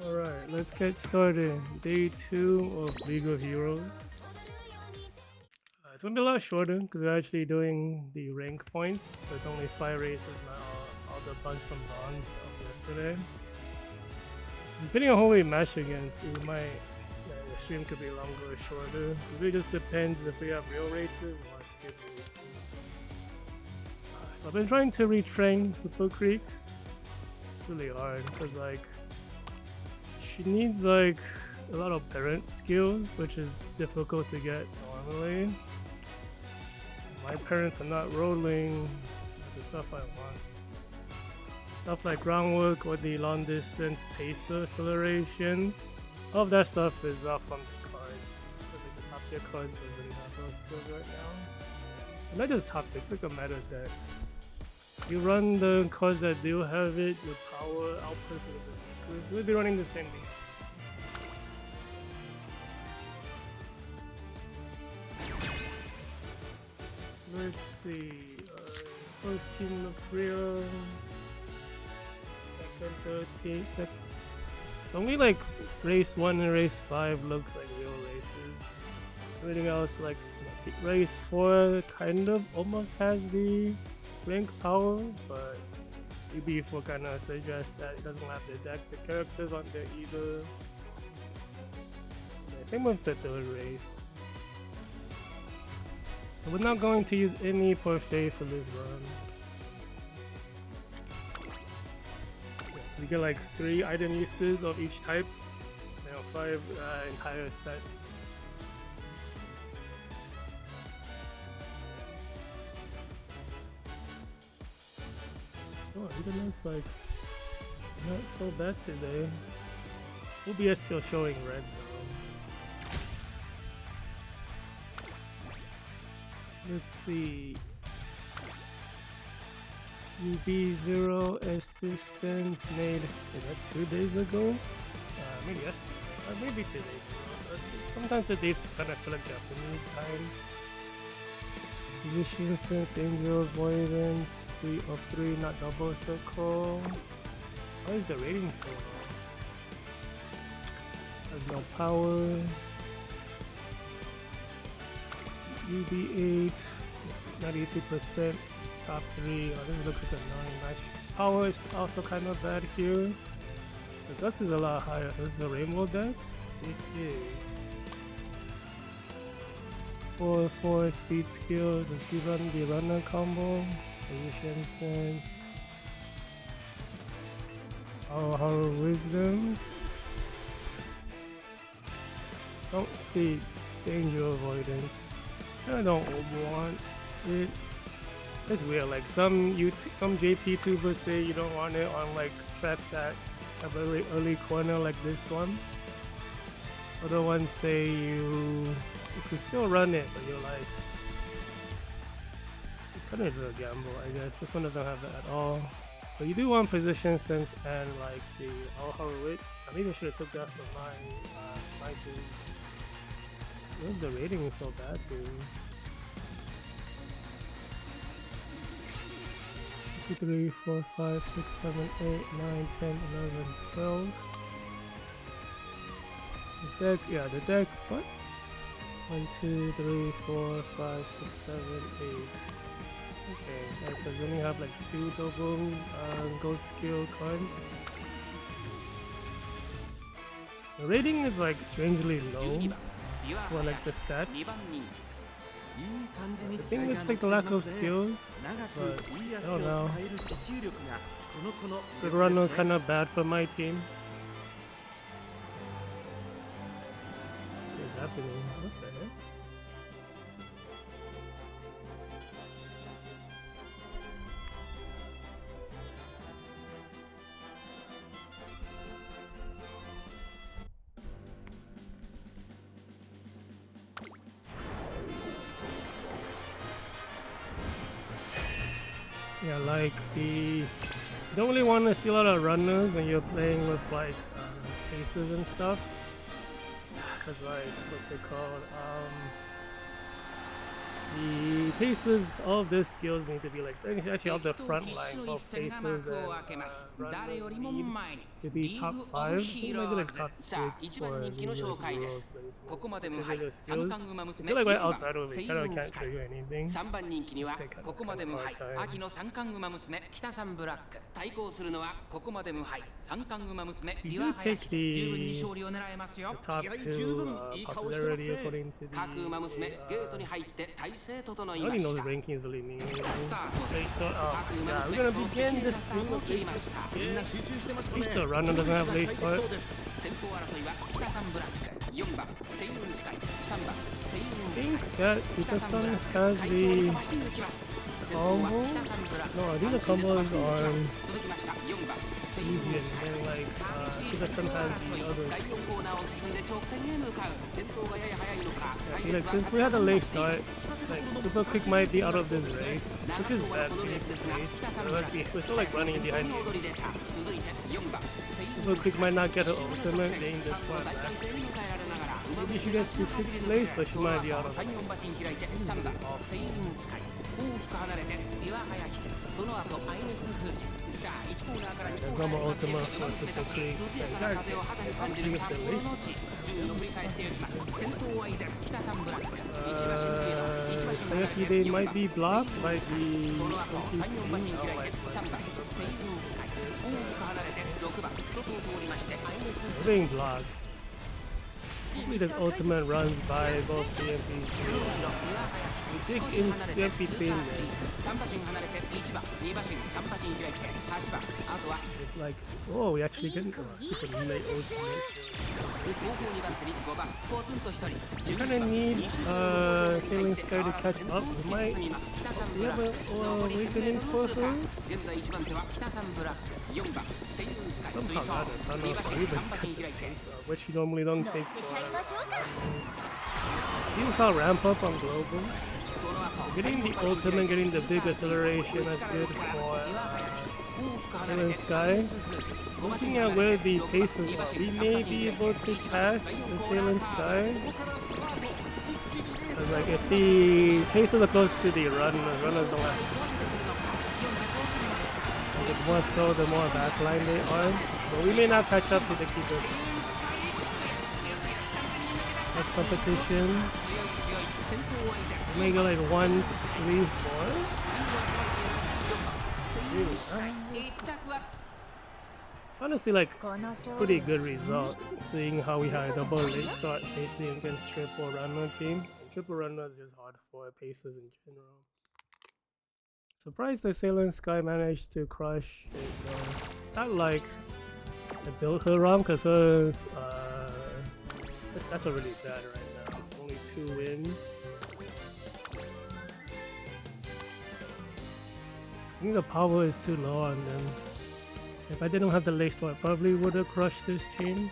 Alright, let's get started. Day 2 of League of Heroes. It's gonna be a lot shorter because we're actually doing the rank points, so it's only 5 races, not all the bunch from bronze of yesterday. Depending on who we match against, we might, the stream could be longer or shorter. It really just depends if we have real races or skip races. So I've been trying to retrain Super Creek. It's really hard because she needs a lot of parent skills, which is difficult to get normally. My parents are not rolling the stuff I want. Stuff like groundwork or the long distance pacer acceleration, all of that stuff is off on the card. Because the top tier cards doesn't have those skills right now. And not just top tier, it's like a meta dex. You run the cards that do have it, your power output is a bit weaker. We'll be running the same thing. Let's see, first team looks real. Second, third team, it's only race 1 and race 5 looks like real races. Everything else, race 4 kind of almost has the rank power, but UB4 kind of suggests that it doesn't have the deck the characters on there either. Yeah, same with the third race. So we're not going to use any Orfevre for this run. We get 3 item uses of each type, 5 entire sets. Oh, even it's not so bad today. OBS still showing red though. Let's see. UB0 S distance made, is that 2 days ago? Maybe yesterday, maybe 2 days ago. Sometimes the dates kind of feel like Japanese time. Position set, danger avoidance, 3 of 3, not double circle. Why is the rating so low? There's no power. UB8, 93%, top 3. Oh, this looks like a 9. Nice. Power is also kind of bad here. The guts is a lot higher, so this is a rainbow deck. It is 4/4 speed skill. Does he run the runner combo? Position sense. Our wisdom. Don't see danger avoidance. I don't want it. It's weird. Some JP tubers say you don't want it on traps that have a really early corner like this one. Other ones say you could still run it, but you're it's kind of a gamble, I guess. This one doesn't have that at all. But you do want position sense and the all wit. I maybe I should have took that for my boost. Where's the rating so bad, dude? 2, 3, 4, 5, 6, 7, 8, 9, 10, 11, 12. The deck, yeah, the deck, what? 1, 2, 3, 4, 5, 6, 7, 8. Okay, because we only have 2 double gold skill cards. The rating is strangely low for the stats. I think it's the lack of skills, but I don't know. Good run was kind of bad for my team. What is happening? What the heck? Yeah, you don't really want to see a lot of runners when you're playing with faces and stuff. Cause what's it called? The paces, all of these skills need to be like actually on the front line, both paces and runners need to be top 5. I think maybe like top 6 for the rules placements. Consider the skills. I feel like we're outside of it, kind of can't trigger anything. 3番人気には It's ここまで無敗 kind of hard time. 秋の三冠馬娘北三ブラック対抗するのはここまで無敗三冠馬娘 You 岩 do 林 take the 十分に勝利を狙えますよ top 2 popularity according to the 各馬娘ゲートに入って体勢整 I い don't ま even know し the た rankings really mean anything. スタート They です start, oh, 各馬 yeah, 娘 we're そ gonna の begin 経 the スター stream トを of 切 this. りました Yeah. 集中してます At ね least the runner doesn't have late start. 先行争いは北三ブラック4番セイウンスカイ3番セイウ I ン think スカイ that 北 Ita 三ブ Sun ラック has 会長を the 飛ばして抜きます先頭は combo. 北三ブラック No, I think the combo is on 続きました4番セイウン Evian, スカイ and then like Ita Sun has the other. 第4コーナーを進んで直線へ向かう先頭がやや速いのか Yeah, see, like since we had a late start, like super quick might be out of this race, which is bad for this race. But we're still like running behind the 踊りでした続いて4番セイウ super quick might not get her ultimate getting this one 大 back. 歓声に迎えられながら Maybe she gets to 6th place, but she might be out of 3、4馬身開いて3番セイウンスカイ大きく離れて岩早木その後アイネスフージさあ1コーナーから2 There's コー no ナー more へ ultimate 馬 for 娘た super ち quick. 涼やかな風を肌に感じる札幌の地順位を振り返っていきます先頭は以前北三ブラック1馬身リード1馬身離れて Hayahide 4 might 番 be blocked by the その後 FTC. 3、4馬身 Oh, 開い like, て3番セイウンスカイ大きく離れて6番外を通りましてアイネスフージ being blocked. Hopefully this ultimate runs by both the MPs. We think in the MP thing there. 3馬身離れて1番2馬身3馬身開いて8番あとは It's like, oh, we actually get super late ultimate. 後方2番手に5番ポツンと1人 We kind of need Sailing Sky to catch up. We might. 北三 We ブラ have ッ a ク awakening for her. 現在1番手は北三ブラック4番セイウンスカイ追 Somehow 走 got it. I don't 2 know 馬 if 身 I even 3馬身開いて which you normally don't 乗 take せちゃい for. ましょうか You can ramp up on global. その後 Getting the ultimate, getting the big acceleration, that's good for Sailing Sky. Looking at where the paces are, we may be able to pass the Sailing Sky. Because like if the paces are close to the runners don't have the more so, the more backline they are. But we may not catch up to the keeper. Next competition. We may go like 1, 3, 4. Honestly, like この勝 pretty 利 good result, seeing how we had a double late start facing against triple runner team. And triple runner is just hard for paces in general. Surprised that Sailing Sky managed to crush it. Not like I built her wrong, because her that's already bad right now. Only 2 wins. I think the power is too low on them. If I didn't have the late start, I probably would have crushed this team.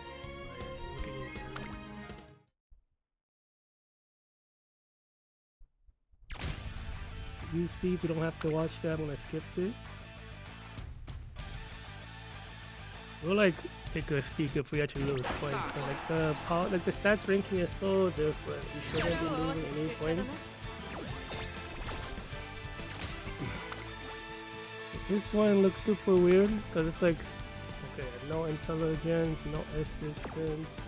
You see, if you don't have to watch that, I'm gonna skip this. We'll like take a peek if we actually lose points. But like the power, like the stats ranking is so different. We shouldn't be losing any points. This one looks super weird because it's like, okay, no intelligence, no S distance.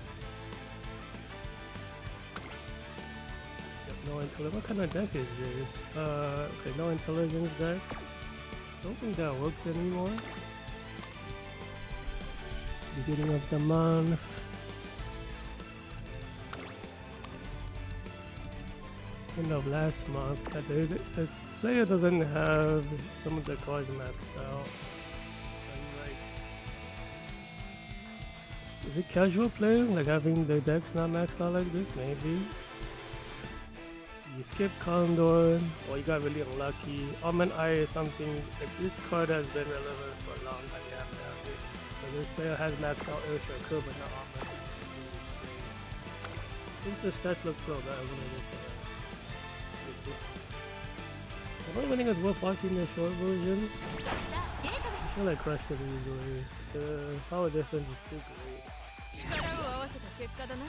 No intelligence. What kind of deck is this? Okay, no intelligence deck. Don't think that works anymore. Beginning of the month. End of last month. The player doesn't have some of the cards maxed out. So I'm like, is it casual play? Like having the decks not maxed out like this? Maybe. You skip Condor, or you got really unlucky. Almond Eye is something like this card has been relevant for a long time. You have to have it. So this player has maxed out Ursha, but not Almond. Since the stats look so bad, I'm gonna just skip it. I don't think it's worth watching the short version. I feel like crushed it easily. The power difference is too great. 力を合わせた結果だな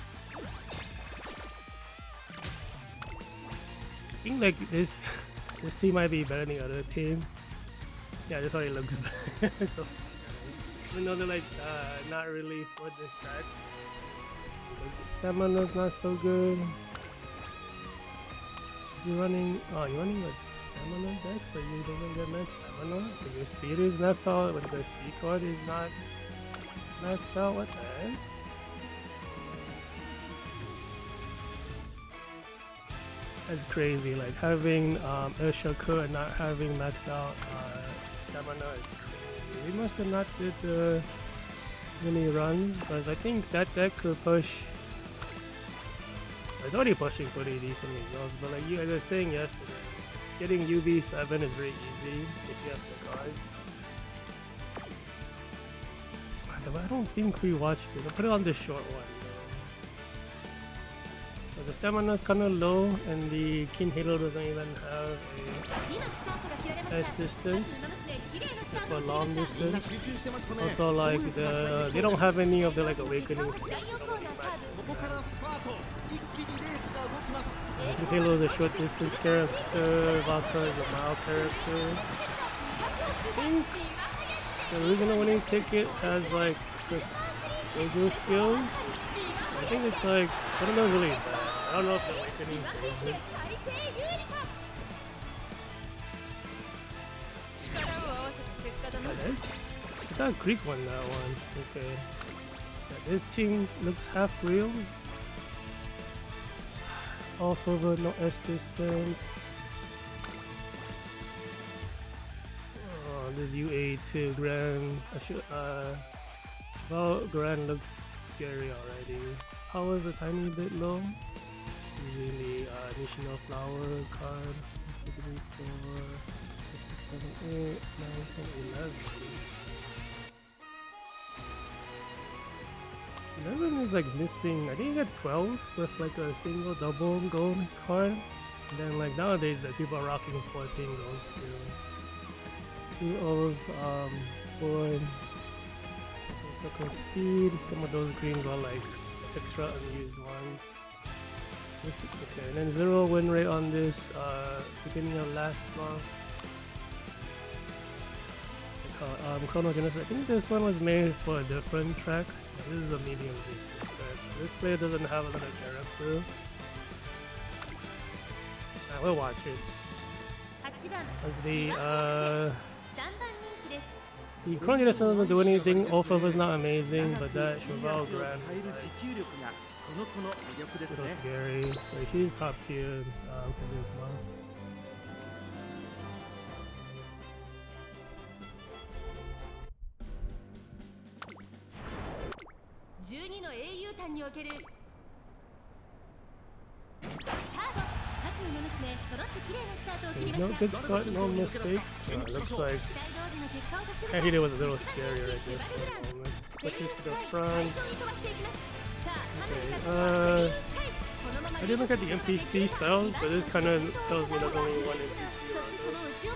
think like this this team might be better than the other team. Yeah, this already looks bad. So even though they're like not really for this deck, stamina's not so good. Is he running? Oh, you're running a stamina deck, but you don't get max stamina. But your speed is maxed out, but the speed card is not maxed out. What the heck? That's crazy. Like having Urshaku and not having maxed out stamina is crazy. We must have not did many runs, but I think that deck could push. It's already pushing pretty decent results, but like you guys were saying yesterday, getting UV7 is very easy if you have the cards. I don't think we watched it. I'll put it on the short one. So the stamina is kind of low, and the King Halo doesn't even have a S distance for long distance. Also, like they don't have any of the like awakening skills. King Halo is a short distance character. Vodka is a mild character. I think the original winning ticket has like the soldier skills. I think it's like, I don't know, really bad. I don't know if the awakening saves it. It's that Greek one, that one. Okay. Yeah, this team looks half real. Orfevre, no S distance. Oh, this UA2 Grand. Well, Grand looks scary already. Power is a tiny bit low. Using the additional flower card. 1, 2, 3, 4, 5, 6, 7, 8, 9, 10, 11. 11 is like missing. I think you got 12 with like a single double gold card. And then like nowadays that people are rocking 14 gold skills. 2 of 4 circle speed. Some of those greens are like extra unused ones. Okay, and then 0 win rate on this beginning of last month. Chrono Genesis. I think this one was made for a different track. This is a medium distance track. This player doesn't have another character. I will watch it. As the Chrono Genesis doesn't do anything. Orfevre is not amazing, but that Cheval Grand is like, so scary. Like, she's top tier for this month. Okay, no good start, no mistakes. Looks like Hayahide was a little scary right there for a moment. Pushes to the front. Okay, I didn't look at the NPC styles, but this kind of tells me there's only one NPC on this.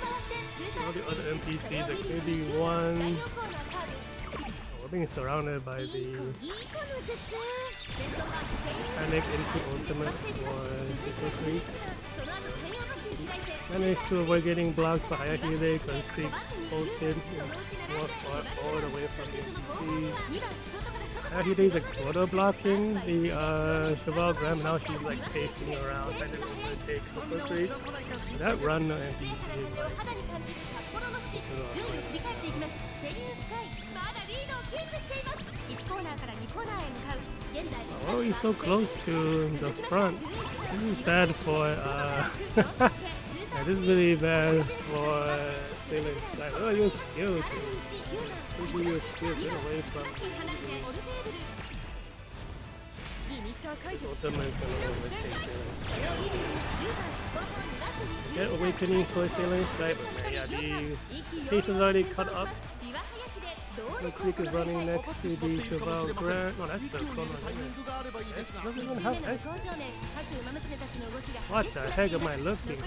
All the other NPCs, like maybe one. We're being surrounded by the Panic into Ultimate for Super Creek. Managed to avoid getting blocked by Hayahide because Creek bolted more far forward away from the NPC. Hayahide is like sort of blocking the Cheval Grand. Now she's like pacing around trying to overtake Super Creek. That run on NPC is like oh, he's so close to the front. This is bad for yeah, this is really bad for Sailor Sky. What are your skills? What are your skills? Get away from Ultimate is gonna overtake Sailor Sky. Get awakening for Sailor Sky, but man, yeah, the pace is already cut up. Looks like is running next to the Cheval Grand. No, that's the Chrono Genesis. Doesn't even have S. What the heck am I looking?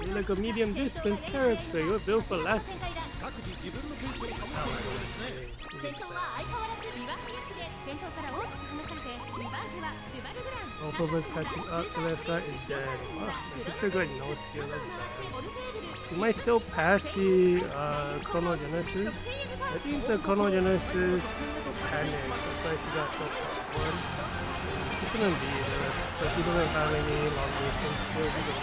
You're like a medium distance character. You're built for lasting. is bad. Orfevre's catching up, Celestia is dead. Wow, the trigger no skill, that's bad. He might still pass the Chronogenesis. I think the Chronogenesis panicked, that's why she got so far. She shouldn't be there, but she doesn't have any long distance skills either.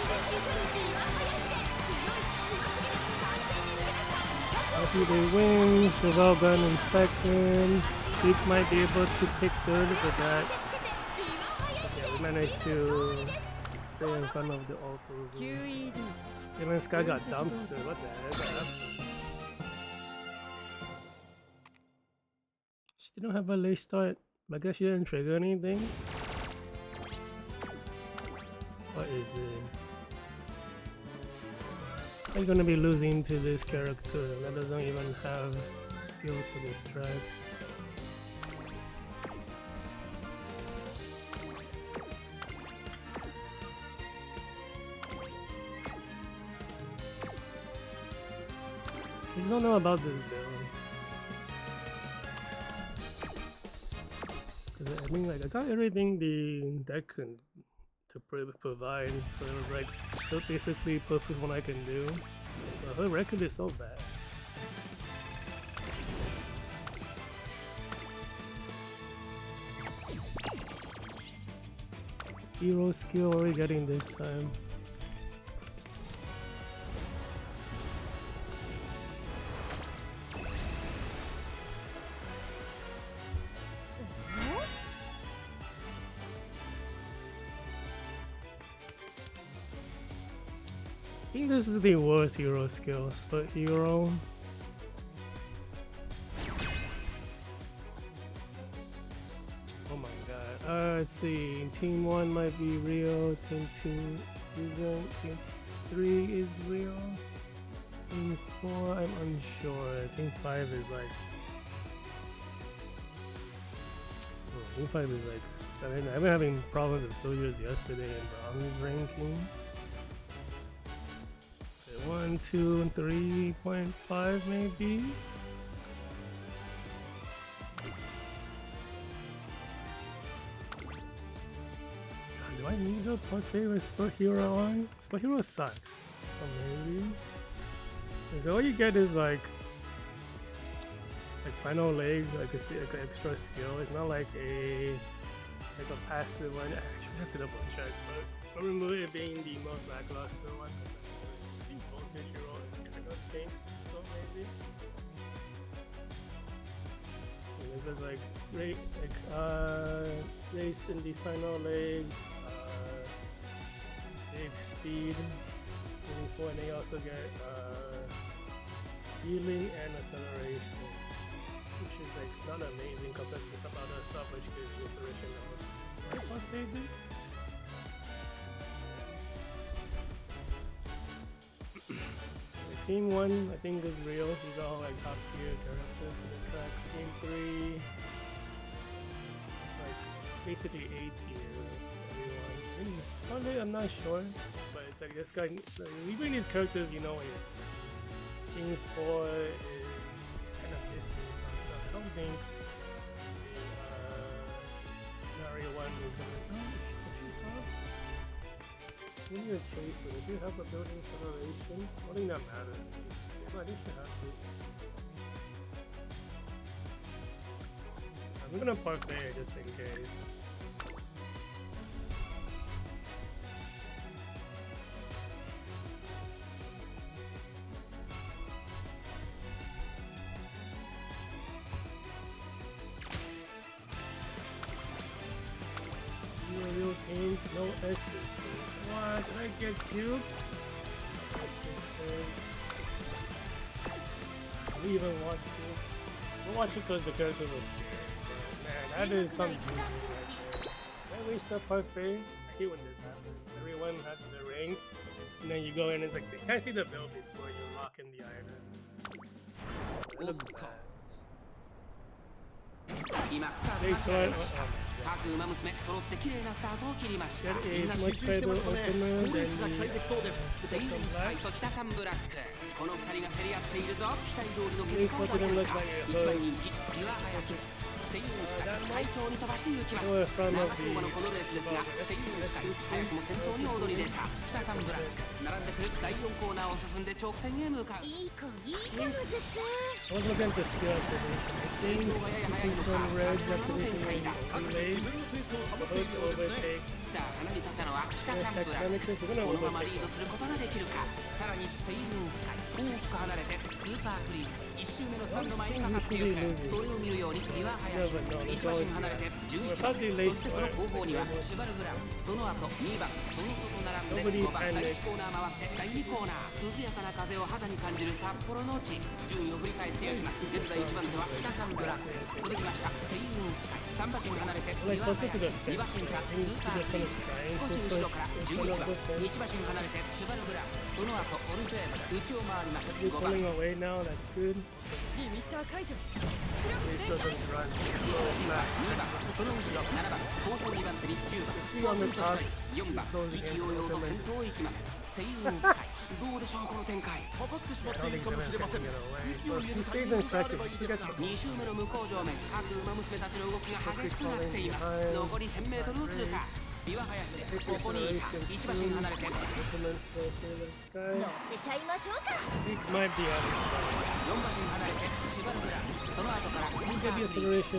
After they win, Cheval gun in second. Leek might be able to pick third with that. Yeah, we managed to stay in front of the Orfevre. Sailor Sky got dumpster, what the heck? She didn't have a late start. I guess she didn't trigger anything. What is it? I'm gonna be losing to this character that doesn't even have skills for this track. I just don't know about this build. I mean, like, I got everything the deck can provide for, like, so basically perfect what I can do. But her record is so bad. Hero skill already getting this time. I think this is the worst hero skill, Split Hero. Oh my god. Let's see. Team 1 might be real, Team 2 isn't, Team 3 is real. Team 4, I'm unsure. Team 5 is like... Oh, Team 5 is like... I've been having problems with soldiers yesterday in bronze ranking. 1, 2, and 3.5 maybe. God, do I need a favorite Split Hero on? Split Hero sucks. Oh, maybe. Like, all you get is like final leg, like an extra skill. It's not like a passive one. Actually, I have to double check, but I remember it being the most lackluster one. Hero is kind of pink, so maybe. And this is like race in the final leg, big speed, moving forward, and they also get healing and acceleration, which is like not amazing compared to some other stuff which gives you acceleration of what they do. Team 1, I think, is real. These are all like top tier characters for the track. Team 3, it's like basically A tier. Everyone. I mean, Sunday, I'm not sure, but it's like this guy. Like, we bring these characters, you know. Team 4 is kind of missing some stuff. I don't think the Mario 1 is gonna. We need a chaser. If you have a building acceleration, I don't think that matters. But I think you have to. I'm gonna parfait just in case. Real pink, no S distance. What? Did I get cubed? S distance. We even watch this. We'll watch it because the characters are scary. But man, that is something right there. Did I waste a parfait? I hate when this happens. Everyone has the ring, and then you go in and it's like they can't see the build before you lock in the item. They start. Oh my 各馬娘揃って綺麗なスタートを切りました。 Get みん a な much 集中して better ましたね。 opener 好レー than スが期待できそうです。セイウンスカイと北サンブラック、この2人が競り合っているぞ。期待通りの結果を出せるか。一番人気ビワハヤキ、セイウンスカイ快調に飛ばしていきます。長丁場のこのレースですが、セイウンスカイ早くも先頭に躍り出た。北サンブラック並んでくる第4コーナーを進んで直線へ向かう。いい子いい子の頭痛。 I was looking at the skill activation. I think some red activation各自分のペースを保っているようですね。 さあ離れ立ったのは北サンブラック。このままリードすることができるか。さらにセイウンスカイ大きく離れてスーパークリーン1周目のスタンド前にかかっている。それを見るようにビワハヤキ1馬身離れて11番、そしてその後方にはシュバルグラン、その後2番その外並んで5番第1コーナー回って第2コーナー、涼やかな風を肌に感じる札幌の地。順位を振り返ってやります。現在1番手は北サンブラック、続きましたセイウンスカイ3馬身離れてビワハヤキ、2馬身差スーパークリーン、少し後ろから11番1馬身離れてシュバルグラン、その後オルフェーブル内を回ります。 You're 5番 pulling away now, that's good. リミッター解除。 It doesn't run so fast. 2番その後ろ7番後方2番手に10番ポート1人4番意気揚々と先頭へ行きます。セイウンスカイどうでしょうこの展開。かかってしまっているかもしれません。息を Well, 入れ if he るタイ stays ミン in グがあれ second, ばいい he です gets が。 2周目の向こう上面各馬娘たちの動きが激しくなっています。残り 1000m を通過。ビワハヤキでここにいた1馬身離れて Recommend closer to the sky. 乗せちゃいましょうか。 He might be out of 4馬身離れてシュバルグラン、その後からスーパークリーン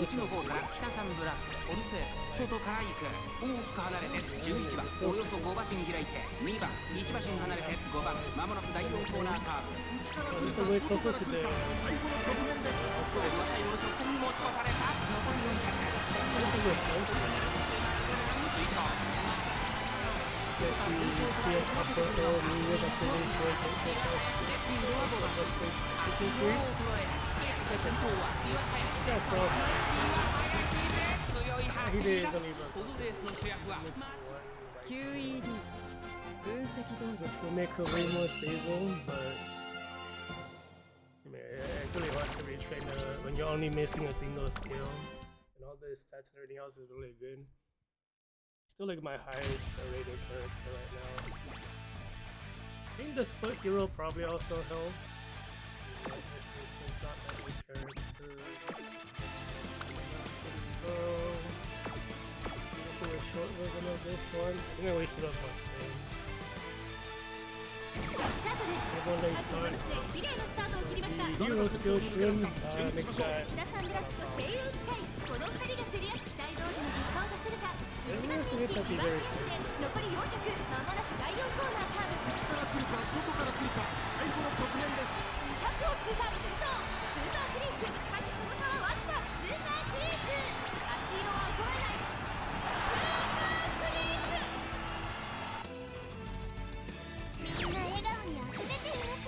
内の方から北サンブラック、オルフェー外から行く大きく離れて11番およそ5馬身開いて2番1馬身離れて5番まもなく第4コーナーカーブ。内から来るか外から来るか最後の局面です。勝負は最後の直線に持ち越された。残り400 He did isn't even. このレースの主役は QED 分析通り。 This will make her way more stable, but I mean, it's really hard to retrain when you're only missing a single skill, and all the stats and everything else is really good. Still like my highest rated character right now. I think the split hero probably also helped. Like this is not that weak character. Do a short version of this one. I think I wasted up my thing. スタートです。各馬娘綺麗なスタートを切りました。 Hero skill should make that. 北サンブラックとセイウンスカイ、この2人が競り合って期待通りの結果を出せるか。1番人気ビワハヤキで残り400、まもなく第4コーナーカーブ。内から来るか外から来るか最後の局面です。200を通過先頭スーパークリーク、しかしその差はわずか。スーパークリーク足色は衰えない。スーパークリーク、みんな笑顔にあふれています。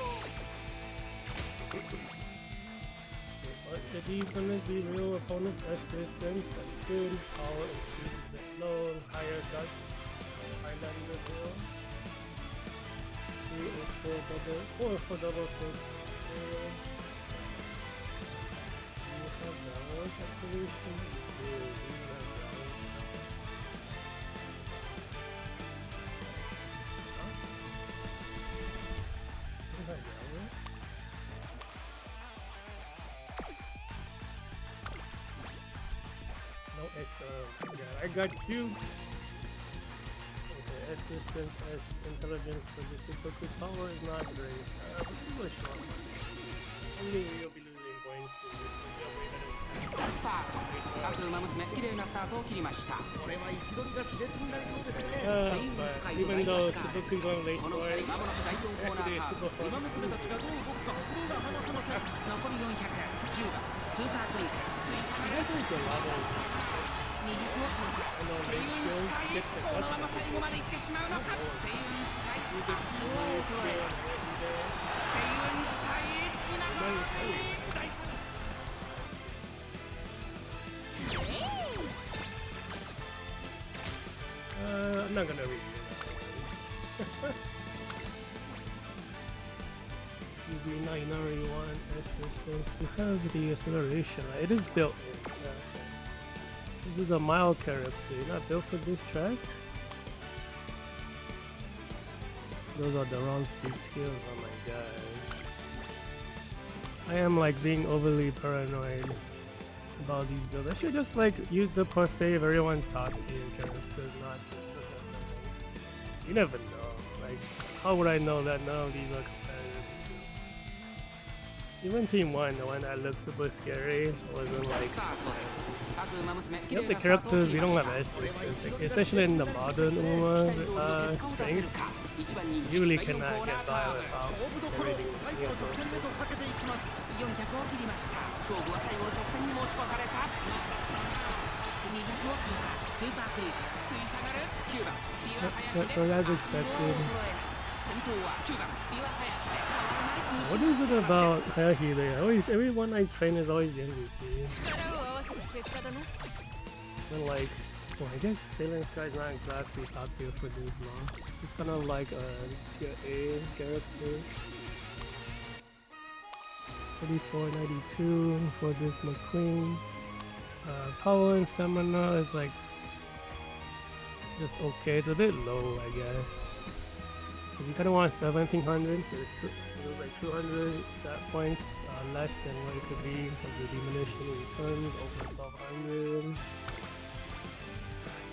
But the D's gonna be real opponent best distance. That's good. Power and speed is a bit low. Higher guts. High down the hill. 3 or 4 double. 4 for double six. You have downward activation. You have downward. Huh? Isn't that downward? No S, yeah, I got you. Okay, S distance, S intelligence for the super quick power is not great. But it was short. Only we'll be losing points to this, but yeah, way better stats. スタート。各馬娘綺麗なスタートを切りました。これは位置取りが熾烈になりそうですね。 But even though super quick going late この2 story, 人まもなく第4コーナー actually カーブ。 super 馬 fun. 娘たちがどう動くか目が離せません。残り400、10番スーパークリーク食い下 You が guys る like the levels. 右を通過。 I know セイウン late ス skills カイ get the この guts. まま最後まで行ってしまうのか。セイウンスカイ You get 足 slow を skill 衰え and everything. セイウンスカイ今の第3 I'm not gonna review that. UV991 S distance. You have the acceleration, right? It is built in. Okay. This is a mild character, you're not built for this track? Those are the wrong speed skills, oh my god. I am like being overly paranoid about these builds. I should just like use the parfait of everyone's top tier characters, not just look at the ranks. You never know, like how would I know that none of these are competitive? Even Team 1, the one that looks super scary, wasn't like... You know the characters, we don't have S distance, like, especially in the modern Uma strength, you really cannot get by without everything. So as expected. What is it about Hayahide? Everyone I train is always the MVP. And like, well, I guess Sailing Sky is not exactly top tier for this long. It's kind of like a tier A character. 34.92 for this McQueen. Power and stamina is like just okay. It's a bit low, I guess. You kind of want 1700, so there's like 200 stat points less than what it could be because the diminution returns over 1200.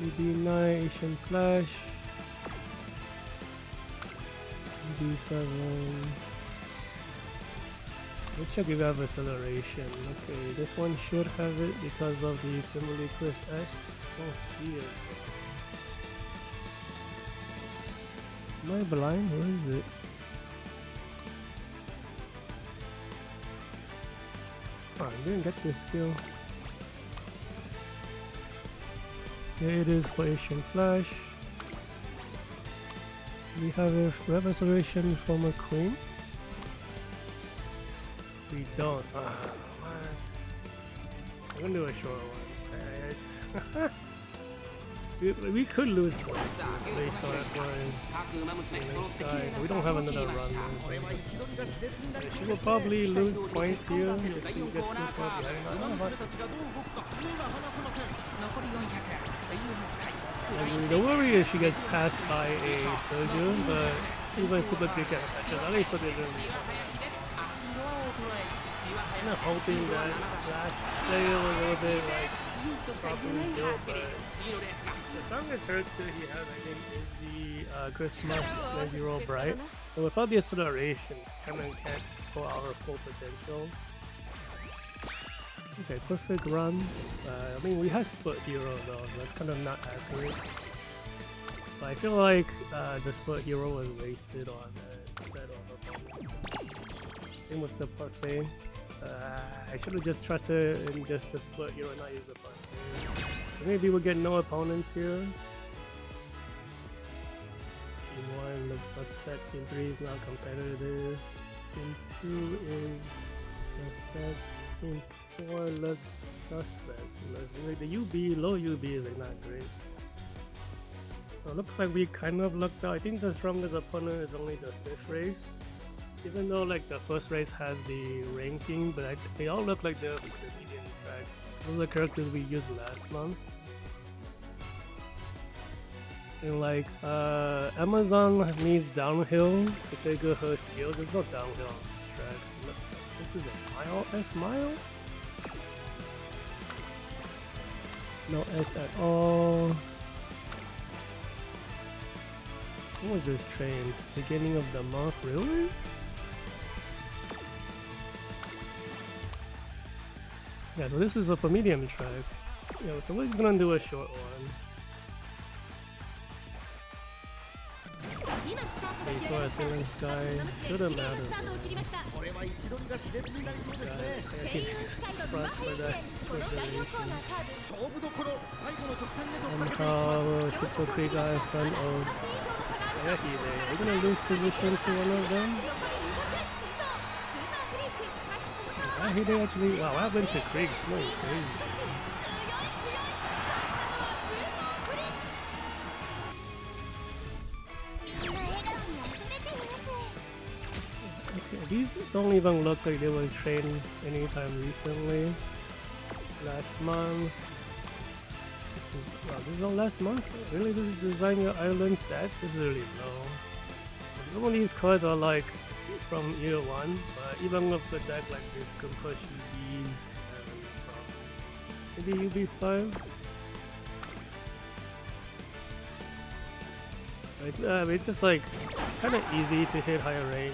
UB9, Asian Flash, UB7. Let's check if we have acceleration. Okay, this one should have it because of the Simile Chris S. Don't see it. Am I blind? Where is it? Oh, I didn't get this skill. Here it is for Asian Flash. We have a restoration for McQueen. We don't. What? I'm gonna do a short one. We could lose points based on that one. We don't have another run. She will probably lose points here if she gets too far behind. I mean, the worry is she gets passed by a Sergio, but even super quick at at least what they're doing. I'm not hoping that last player was a little bit like properly built, but the strongest character he has, I think, is the Christmas 9-year-old Bright. And without the acceleration, Cameron can't pull out her full potential. Okay, perfect run. I mean, we had split hero though, so that's kind of not accurate. But I feel like the split hero was wasted on a set of opponents. Same with the parfait. I should have just trusted in just the split hero and not use the parfait. So maybe we'll get no opponents here. Team 1 looks suspect, Team 3 is not competitive, Team 2 is suspect, Team 4 looks suspect. Like the UB, low UB is like not great. So it looks like we kind of lucked out. I think the strongest opponent is only the 5th race. Even though like the first race has the ranking, but they all look like the medium track. Those are the characters we used last month. And like Amazon needs downhill to figure her skills. There's no downhill on this track. Look, this is a mile, S mile? No S at all. When was this train? Beginning of the month, really? Yeah, so this is a medium track. Yeah, so we're just gonna do a short one. Based on a Sailing Sky, shouldn't matter. Somehow, Super Quick Eye front of Hayahide. We're gonna lose position to one of them. Hayahide actually, wow, I went to Krieg, it's going crazy. Okay, these don't even look like they were trained anytime recently. Last month. This is all last month? Really? This is design your island stats? This is really low. Some of these cards are like from year 1, but even with a deck like this could push UB7 from maybe UB5. It's just like kind of easy to hit higher rank,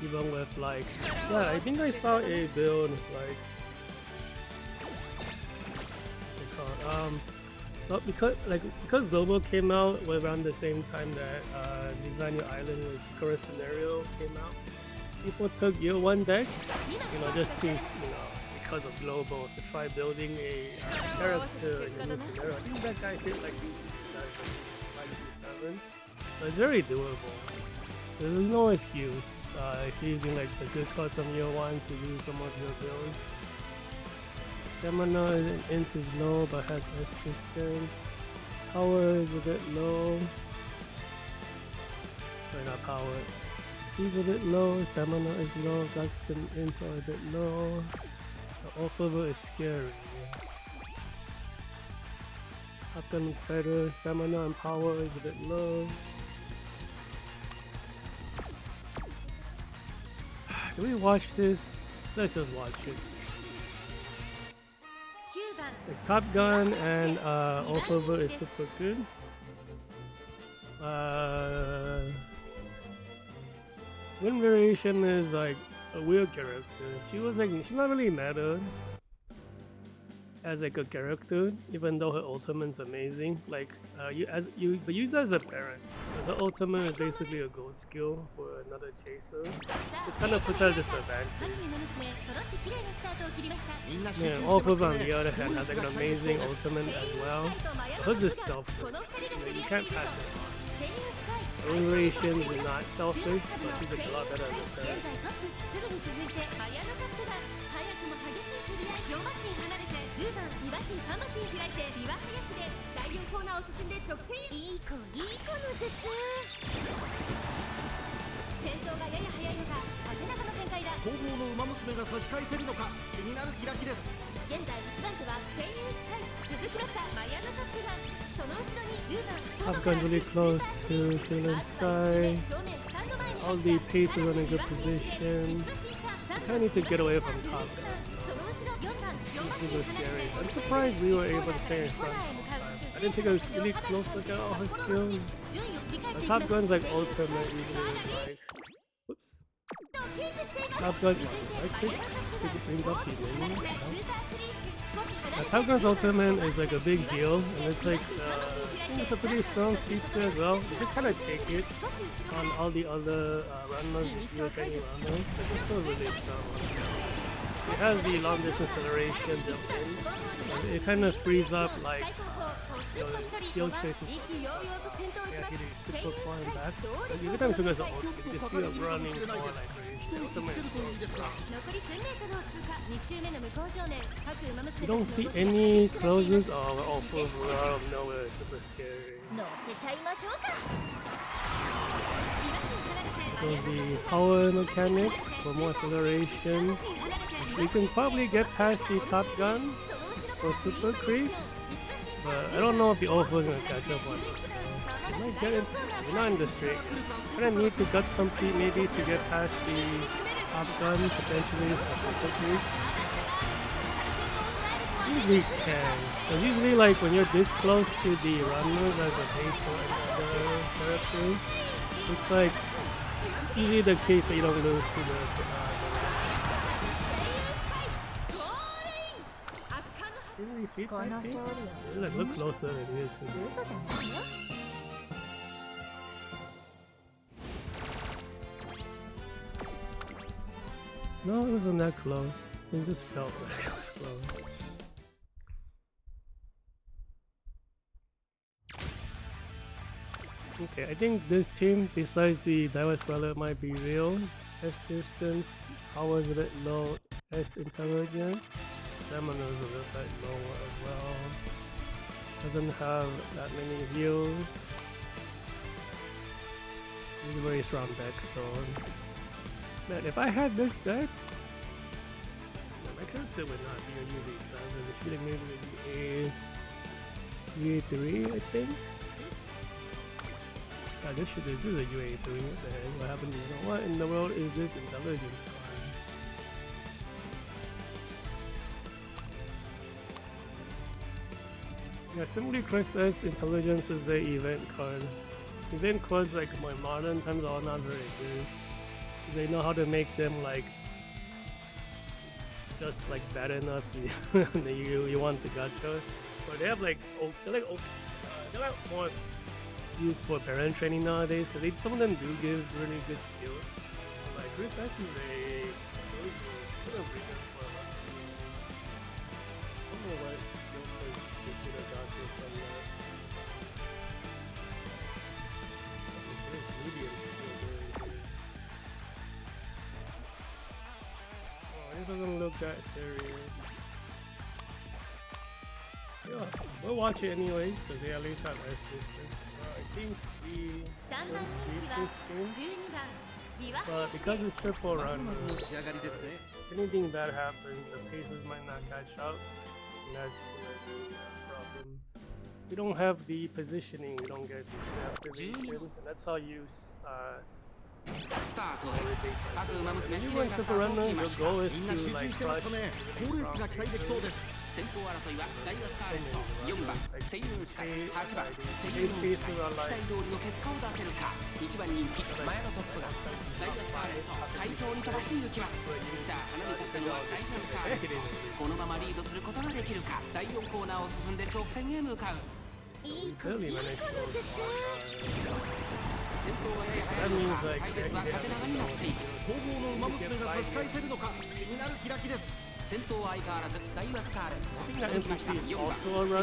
even with like I think I saw a build like so because Lobo came out around the same time that Design Your Island was current scenario came out. People took year 1 deck, just to because of Lobo to try building a character in the new scenario. I think that guy hit like 7, so it's very doable. So there's no excuse if you're using like the good cards from year 1 to do some of your builds. Stamina int is low but has resistance. Power is a bit low. Sorry, not power. Speed's a bit low, stamina is low, Guts and int are a bit low. The Orfevre is scary. Top gun is better, stamina and power is a bit low. Can we watch this? Let's just watch it. The Top Gun and Orfevre is super good. Wind Variation is like a weird character. She's not really meta as like a character, even though her ultimate's amazing. Like but use her as a parent. Because her ultimate is basically a gold skill for another chaser. It kind of puts her at disadvantage. Yeah, Orfevre on the other hand has like an amazing ultimate as well. But hers is selfish. You can't pass it on. Variation is not selfish, but she's like a lot better as a parent. Top Gun really close to Sailor Sky. All the pieces are in a good position. I kind of need to get away from Top Gun. It's super scary. I'm surprised we were able to stay in front. I didn't take a really close look at all her skills. Top Gun's like ultimate usually is like, whoops. Top Gun, right click, it brings up the menu. Top Gun's ultimate is like a big deal, and it's like, I think it's a pretty strong speed skill as well. You just kind of take it on all the other runners if you're training runners, but it's still really strong. It has the long distance acceleration built in, it kind of frees up like skill traces. Yeah, he did super far and back. But every time he goes to ult, you just see him running for like range. The ultimate is so strong. You don't see any closes or full out of nowhere, it's super scary. So the power mechanics for more acceleration. We can probably get past the Top Gun for Super Creep, but I don't know if the Orfevre is going to catch up on it. So we might get it. We're not in the streak. We're going to need to Guts complete maybe to get past the Top Gun potentially for Super Creep. Usually can. Because usually like when you're this close to the runners as a base or another character, it's like usually the case that you don't lose to the look closer than it is. No, it wasn't that close. It just felt like it was close. Okay, I think this team, besides the Direct Swallow, might be real. S distance, power is a bit low, S intelligence. Stamina is a little bit lower as well. Doesn't have that many heals. It's a very strong deck though. Man, if I had this deck, my character would not be a UV7. It should maybe be a UA3, I think. This is a UA3. What the heck? What happened? What in the world is this intelligence card? Yeah, simply Chris S intelligence is the event card. Event cards like my modern times are not very good. They know how to make them like just like bad enough that you want the gacha. But they have like they're like more used for parent training nowadays because some of them do give really good skills. Like Chris S is a silly good of reason for a lot. I don't know what skill they could have gotten from that. This medium skill really good. Oh, this doesn't look that serious. Yeah, we'll watch it anyways because they at least have S distance. I think we will sweep this team, but because it's triple run, if anything bad happens, the paces might not catch up, and that's gonna be a problem. If we don't have the positioning, we don't get these activations, and that's how you you run triple runner, your goal is to like clutch 先頭争いはダイワスカーレット4番セイウンスカイ8番セイウンスカイ期待通りの結果を出せるか1番人気前のトップがダイワスカーレット快調に飛ばしていきますさあ花に立ったのはダイワスカーレットこのままリードすることができるか第4コーナーを進んで直線へ向かういい子いい子だぜ先頭はやや速いのか隊列は縦長になっています後方の馬娘が差し返せるのか気になる開きです先頭は相変わらずダイワスカーレット届きました4番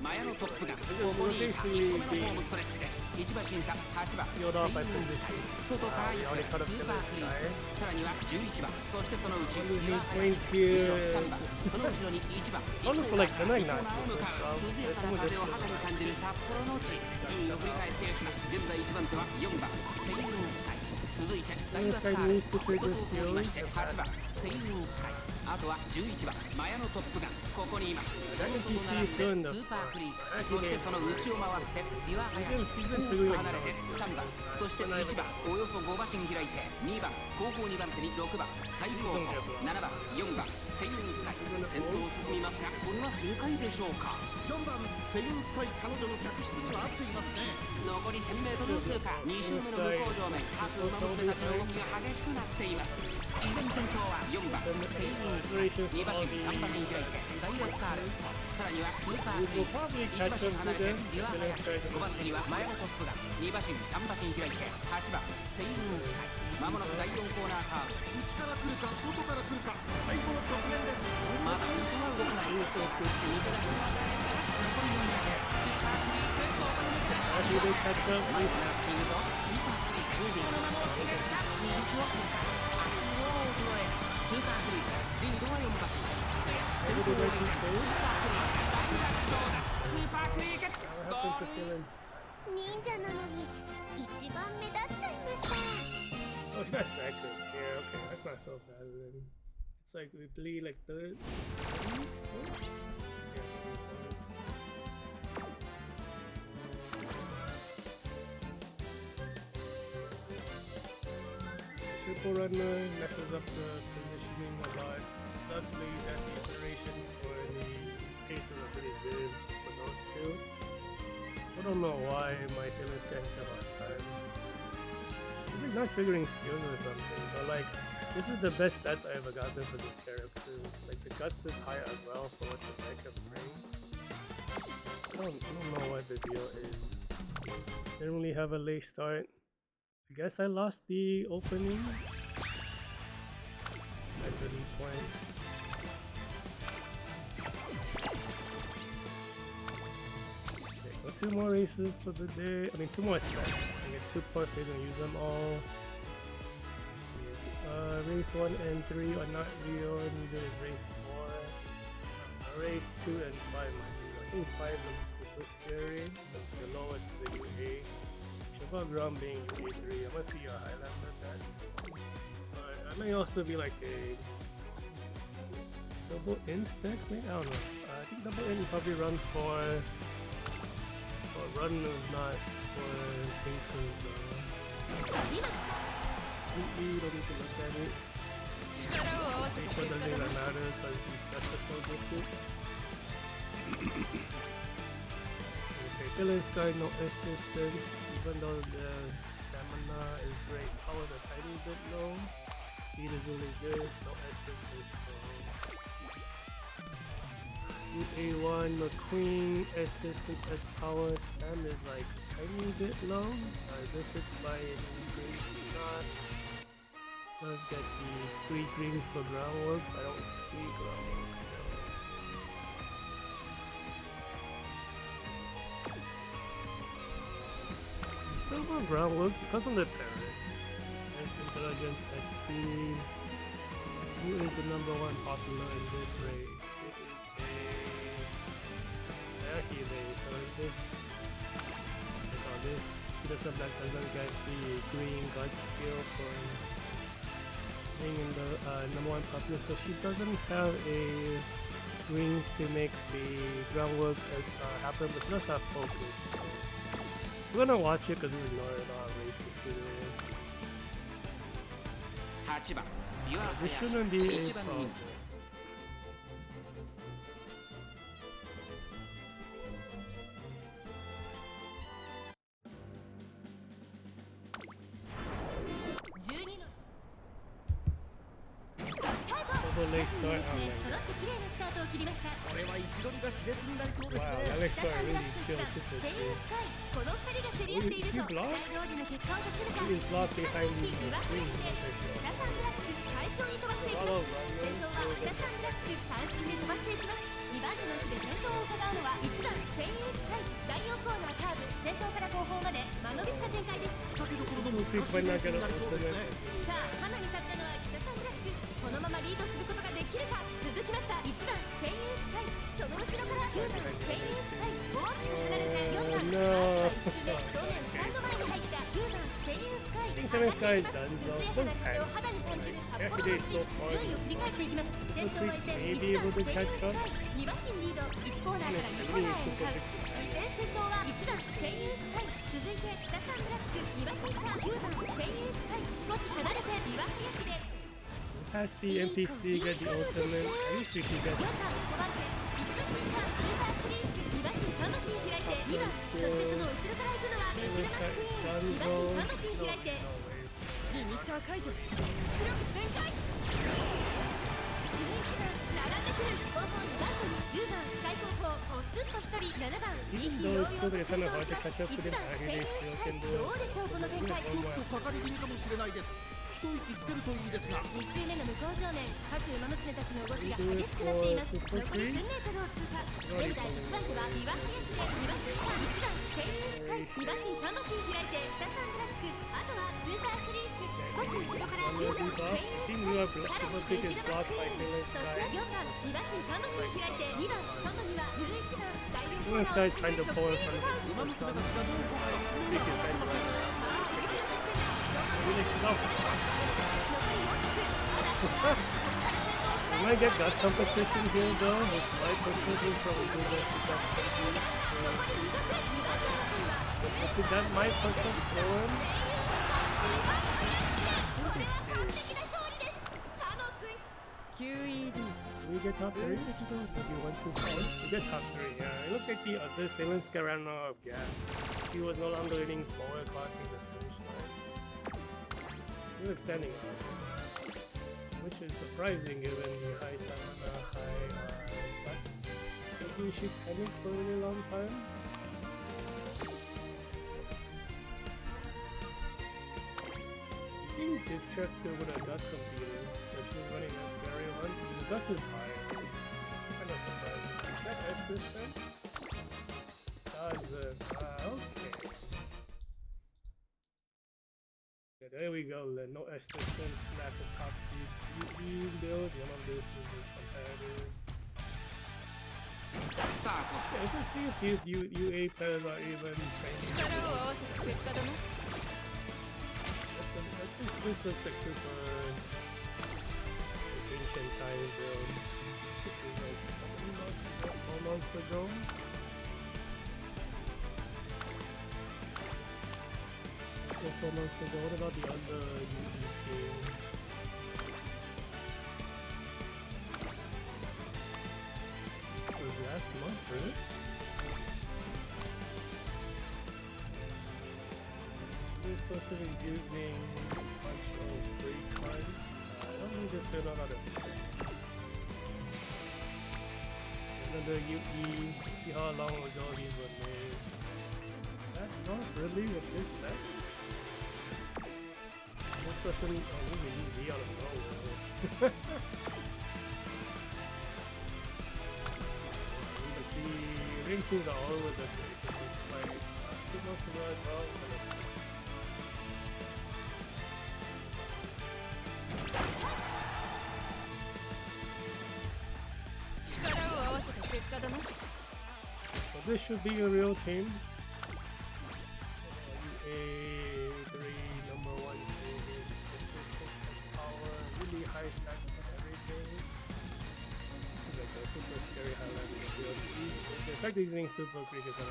マヤのトップがここに1個目のホームストレッチです1馬審査8番セイウンスカイ外から行くスーパースリーさらには11番そしてそのうち2番後ろ3番その後ろに1番1号がコーナーを向かう涼やかな風を肌に感じる札幌の地順位を振り返っていきます現在1番手は4番セイウンスカイ続いてダイワスカーレット外を通りまして8番セイウンスカイあとは11番マヤのトップがここにいますその外並んでスーパークリークそしてその内を回ってビワハヤ大きく離れて3番そして1番およそ5馬身開いて2番後方2番手に6番最高峰7番4番セイウンスカイ先頭を進みますがこれは正解でしょうか4番セイウンスカイ彼女の客室には合っていますね残り 1000m 通過2周目の向こう上面各馬娘たちの動きが激しくなっています依然先頭は4番セイウンスカイ2馬身3馬身開いてダイワスカーレットさらにはスーパークリーク1馬身離れてビワハヤ5番手にはマヤのトップが2馬身3馬身開いて8番セイウンスカイまもなく第4コーナーカーブ内から来るか外から来るか最後の局面ですまだ本当は動かないそして肉だけが残り4だけスーパークリーク後半に出した前からキングとスーパークリークこのまま押し切れるか右手を通過足を衰えスーパークリークリードは4馬身先頭はスーパークリーク大逆走だスーパークリークゴール忍者なのに一番目立っちゃいました Oh, he got second. Yeah, okay, that's not so bad then. It's like we bleed like third. Triple runner messes up the positioning a lot. Luckily, that the iterations for the paces are pretty good for those two. I don't know why my Sailor Sky's have a hard time. It's like not triggering skills or something, but like this is the best stats I ever gotten for this character. Like the guts is high as well for what the deck can bring. I don't know what the deal is. Didn't really have a late start. I guess I lost the opening. That's the lead points. Okay, so 2 more races for the day. I mean 2 more sets. I get 2 parfaits and use them all. Race 1 and 3 are not real. Neither is race 4. Race 2 and 5 might be. I think 5 looks super scary. The lowest is a UA. Cheval ground being UA3. I must be a Highlander then. But I may also be like a Double int deck, maybe? I don't know. I think double int probably runs for run is not for faces though. You don't need to look at it. Face one doesn't even matter because these steps are so different. Okay, Silence Sky, no S distance, even though the stamina is great, power is a tiny bit low. Speed is really good, no S distance though. A1, McQueen, S distance, S power, stam is like tiny bit low. As if it's by any green not. Let's get the 3 greens for groundwork. I don't see groundwork. No. Still want groundwork because of the parrot. S intelligence, S speed. Who is the #1 popular in this race? It is a Hayahide. So this, I call this. He doesn't get the green guard skill for being in the #1 popular, so she doesn't have a greens to make the groundwork as happen, but she does have focus. We're gonna watch it because we know a lot of races today. This shouldn't be a problem. 揃って綺麗なスタートを切りました。これは位置取りが熾烈になりそうですね。Wow, that looks really 北 kills さんブラックス声優 it. スカイ、この2人が競り合っていると期待通りの結果を出せるか。 He is blocked behind the 上原で green. 北さんブラック快調に飛ばしていきます。先頭は北さんブラック単身で飛ばしていきます。2番手の位置で先頭を伺うのは1番声優スカイ。第4コーナーカーブ、先頭から後方まで間延びした展開です。仕掛けどころの難しいレースになりそうですね。さあ花に立ったのは北さんブラック、このままリードすることができるか。続きました1番声優スカイ、その後ろから9番声優スカイ、大きく離れて4番、まずは1周目正面スタンド前に入った9番声優スカイ、I think Seven Sky is done, 涼 so や it かな doesn't 風を matter. 肌に感じる札幌 Hayahide の is so far. 順位を振り返っていきます。先頭を終えて Maybe 1番 able to 声優 catch スカ up. イ、2馬身リード、1コーナーから2コーナーへ向かう。依然先頭は1番声優スカイ、続いて北さんブラック、2馬身差9番声優スカイ、少し離れて岩林で Has the NPC get the ultimate? At least we can get 4番5番手、1馬身差スーパークリーク、2馬身3馬身開いて2番、そしてその後ろから行くのはメジルマックイーン、2馬身3馬身開いて no way. リミッター解除、出力全開。11番並んでくる、後方2番手に10番最後方ポツンと1人、7番意気揚々と先頭を行きます。1番声優スカイ、どうでしょうこの展開。ちょっとかかり気味かもしれないです。一息つけるといいですが。2周目の向こう上面、各馬娘たちの動きが激しくなっています。残り数メートルを通過。現在1番手は岩林で2馬身差、1番声優スカイ、2馬身3馬身開いて北さんブラック、あとはスーパークリーク、少し後ろから9番声優スカイ、さらにメジルマックイーン、そして4番2馬身3馬身開いて2番、外には11番第4コーナーを進んで直線へ向かう。馬娘たちがどう動くか目が離せません。Really tough. 残り400、まだまだここから先頭を捉 We え might る get that competition here though. With my percentage from Google. 残り200、2番手争いは I think that might push us forward. これは完璧な勝利です。他の追 QED Did we get top 3? 分 If 析通り you went too far, we get top 3. Yeah, it looked like the other Silence Sky ran out of gas. He was no longer leaning forward, crossing the finish line. He was standing up, which is surprising given the high stamina, high guts. Thinking she panicked for a really long time. I think this character would have guts competed, but she was running against the area 1. The guts is high. Kinda surprising. Is that S this time? Doesn't. Okay. Yeah, there we go. No S distance, lack of top speed. UE build. One of this is competitive. スタート。 Yeah, let's see if these UA players are even trained. 力を合わせた結果だな。 This looks like super ancient time build. it seems like a couple months ago. So 4 months ago, what about the other UE game? It was last month, really? This person is using a bunch of free cards. I don't think this build out of it. Another UE, see how long ago these were made. That's not really with this deck. This person, oh, we really out of nowhere. The ring pools are all over the place. It's like, too much to go as well. So this should be a real team. UA3 number 1 power, really high stats for everything. It's like a super scary highlight in the field. The fact that he's using super quick is the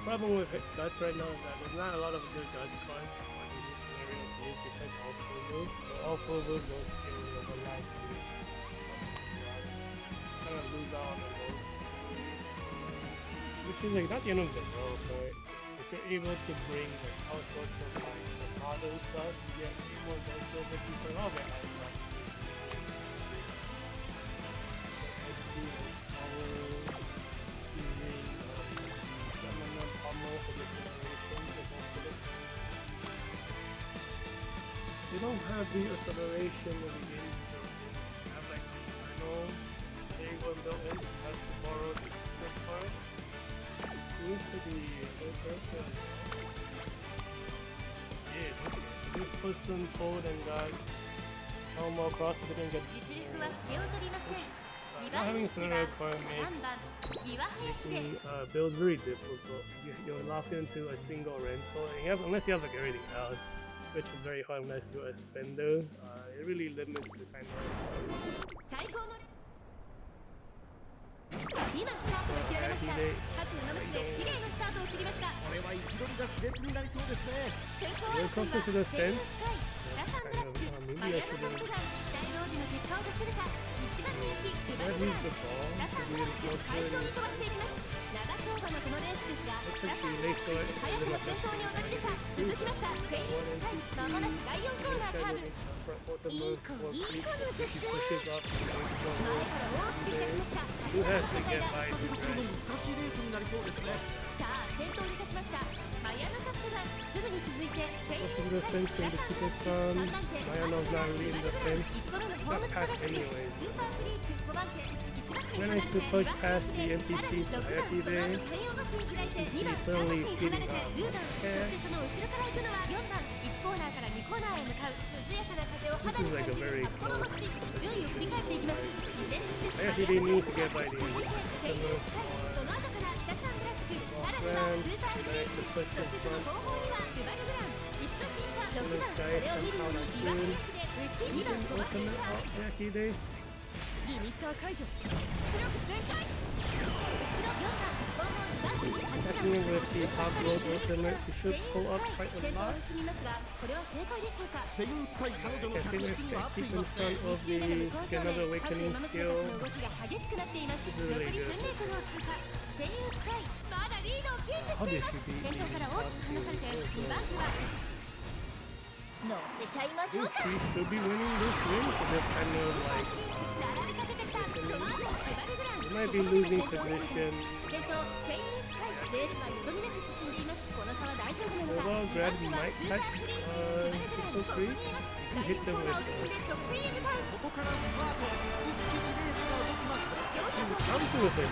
problem with guts right now is that there's not a lot of good guts cards in this scenario to use besides Orfevre. So Orfevre will scale over live stream. Kind of lose out on the low. Which is like not the end of the world, but if you're able to bring like all sorts of like the modern stuff, you get more guns over people all that high stuff. SB power, using stamina pommel for this acceleration. If you don't have the acceleration of the game, you have like I know they will built in, you have to borrow the first card. This could be yeah, okay. This person pulled and got normal cross but didn't get not having scenario card makes making build very difficult. You're locked into a single rental and unless you have like everything else, which is very hard unless you're a spender. It really limits the kind of 今スタートが切られました各馬娘綺麗なスタートを切りましたこれは位置取りが熾烈になりそうですね先行はスカイセインスカイ北サンブラックマヤノトップガン期待通りの結果を出せるか一番人気シュバルグラン北サンブラック快調に飛ばしていきます長丁場のこのレースですが北サンブラック早くも先頭に躍り出た続きましたセインスカイまもなく第4コーナーカーブいい子の絶景前から大きく開きました難しいレースになりそうですねさあ先頭に立ちましたマヤノトップガンすぐに続いてセインスカイ3番手マヤノガン1個目のホームストラックですスーパーフリーク5番手managed to push past the NPCs to Hayahide. You see slowly speeding up. This is like a very close competition. Hayahide needs to get by the Grand, managed to push in front of this guy somehow not good. Ultimate Hayahide. リミッター解除出力全開Definitely with the top road ultimate, you should pull up quite a lot. Can keep in front of the another awakening skill. This is really good. How did she beat the top road? She should be winning this win, so this kind of like you might be losing position. Well, grab might catch super creep. You can hit them with come to with it.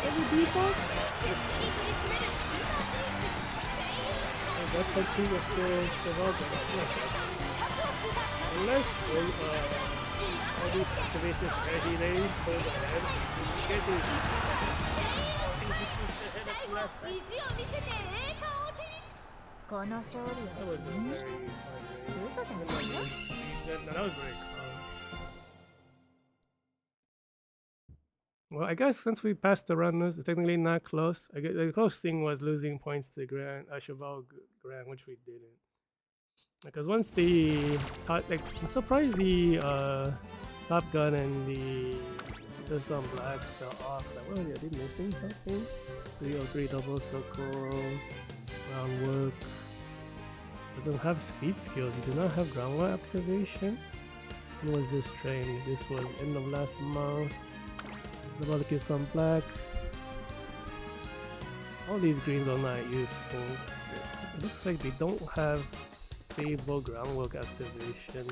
Every default? That's how two of the unless all these activations Hayahide hold ahead, you get the last set. That was a very fun game. That was very calm. Well, I guess since we passed the runners, it's technically not close. I guess the close thing was losing points to Grand Cheval Grand, which we didn't. Because once the like, I'm surprised the Top Gun and the Sun Black fell off. Like, what are they missing something? 303 double circle, groundwork. Doesn't have speed skills. You do not have groundwork activation. When was this train? This was end of last month. The Baltic Sun Black. All these greens are not useful. It looks like they don't have stable groundwork activation.